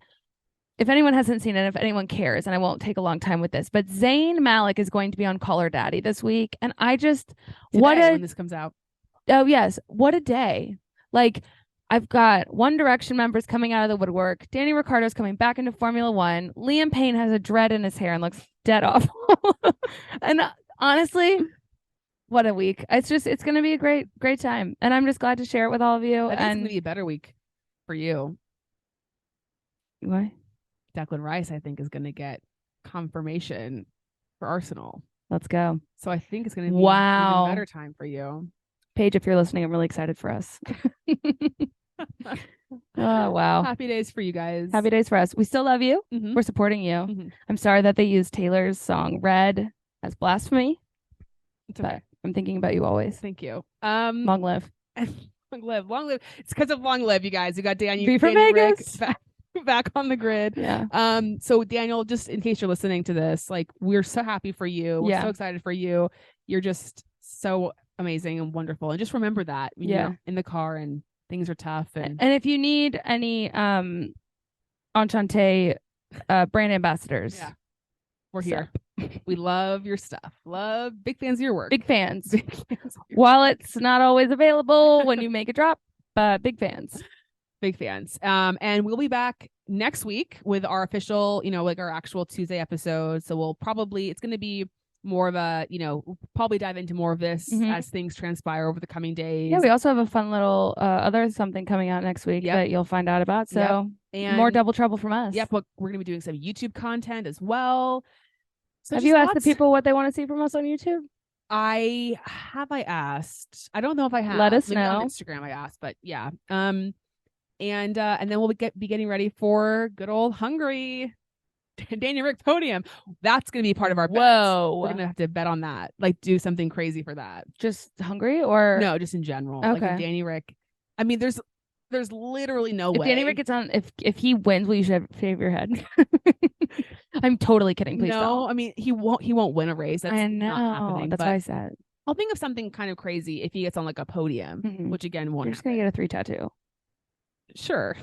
if anyone hasn't seen it, if anyone cares, and I won't take a long time with this, but Zayn Malik is going to be on Call Her Daddy this week, and I just when this comes out. Oh yes, what a day! Like I've got One Direction members coming out of the woodwork. Danny Ricciardo's coming back into Formula One. Liam Payne has a dread in his hair and looks dead awful. And honestly, what a week. It's going to be a great time. And I'm just glad to share it with all of you. I think it's going to be a better week for you. Why? Declan Rice, I think, is going to get confirmation for Arsenal. Let's go. So I think it's going to be an even better time for you. Paige, if you're listening, I'm really excited for us. Oh, wow. Happy days for you guys. Happy days for us. We still love you. Mm-hmm. We're supporting you. Mm-hmm. I'm sorry that they used Taylor's song Red as blasphemy. It's okay. I'm thinking about you always. Thank you. Long live. Long live. It's because of long live, you guys. You got Danny Ric back on the grid. Yeah. So Daniel, just in case you're listening to this, like we're so happy for you. We're so excited for you. You're just so amazing and wonderful. And just remember that you know, in the car and things are tough. And if you need any Enchante brand ambassadors, we're here. We love your stuff. Big fans of your work. Big fans. While it's not always available when you make a drop, but big fans. Big fans. And we'll be back next week with our official, like our actual Tuesday episode. So it's going to be more of a, we'll probably dive into more of this as things transpire over the coming days. Yeah, we also have a fun little other something coming out next week that you'll find out about. So and more double trouble from us. Yep, we're going to be doing some YouTube content as well. So have you asked the people what they want to see from us on YouTube? I asked. I don't know if I have. Let us Maybe know. On Instagram I asked, but yeah. And then we'll be getting ready for good old Hungary. Danny Ric podium. That's going to be part of our bets. Whoa. We're going to have to bet on that. Like do something crazy for that. Just Hungary or? No, just in general. Okay. Like Danny Ric. I mean, there's literally no way. If Danny Ric gets on, if he wins, will you shave your head? I'm totally kidding. Please don't. I mean, he won't win a race. That's I know. Not happening. That's why I said. I'll think of something kind of crazy if he gets on like a podium, which again won't. You're just going to get a 3 tattoo. Sure.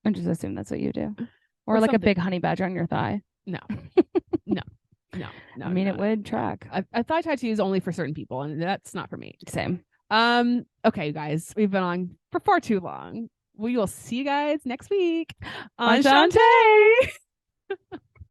I just assume that's what you do. Or like something. A big honey badger on your thigh. No. I mean, it would track. A thigh tattoo is only for certain people, and that's not for me. Same. Okay, you guys, we've been on for far too long. We will see you guys next week. Enchante!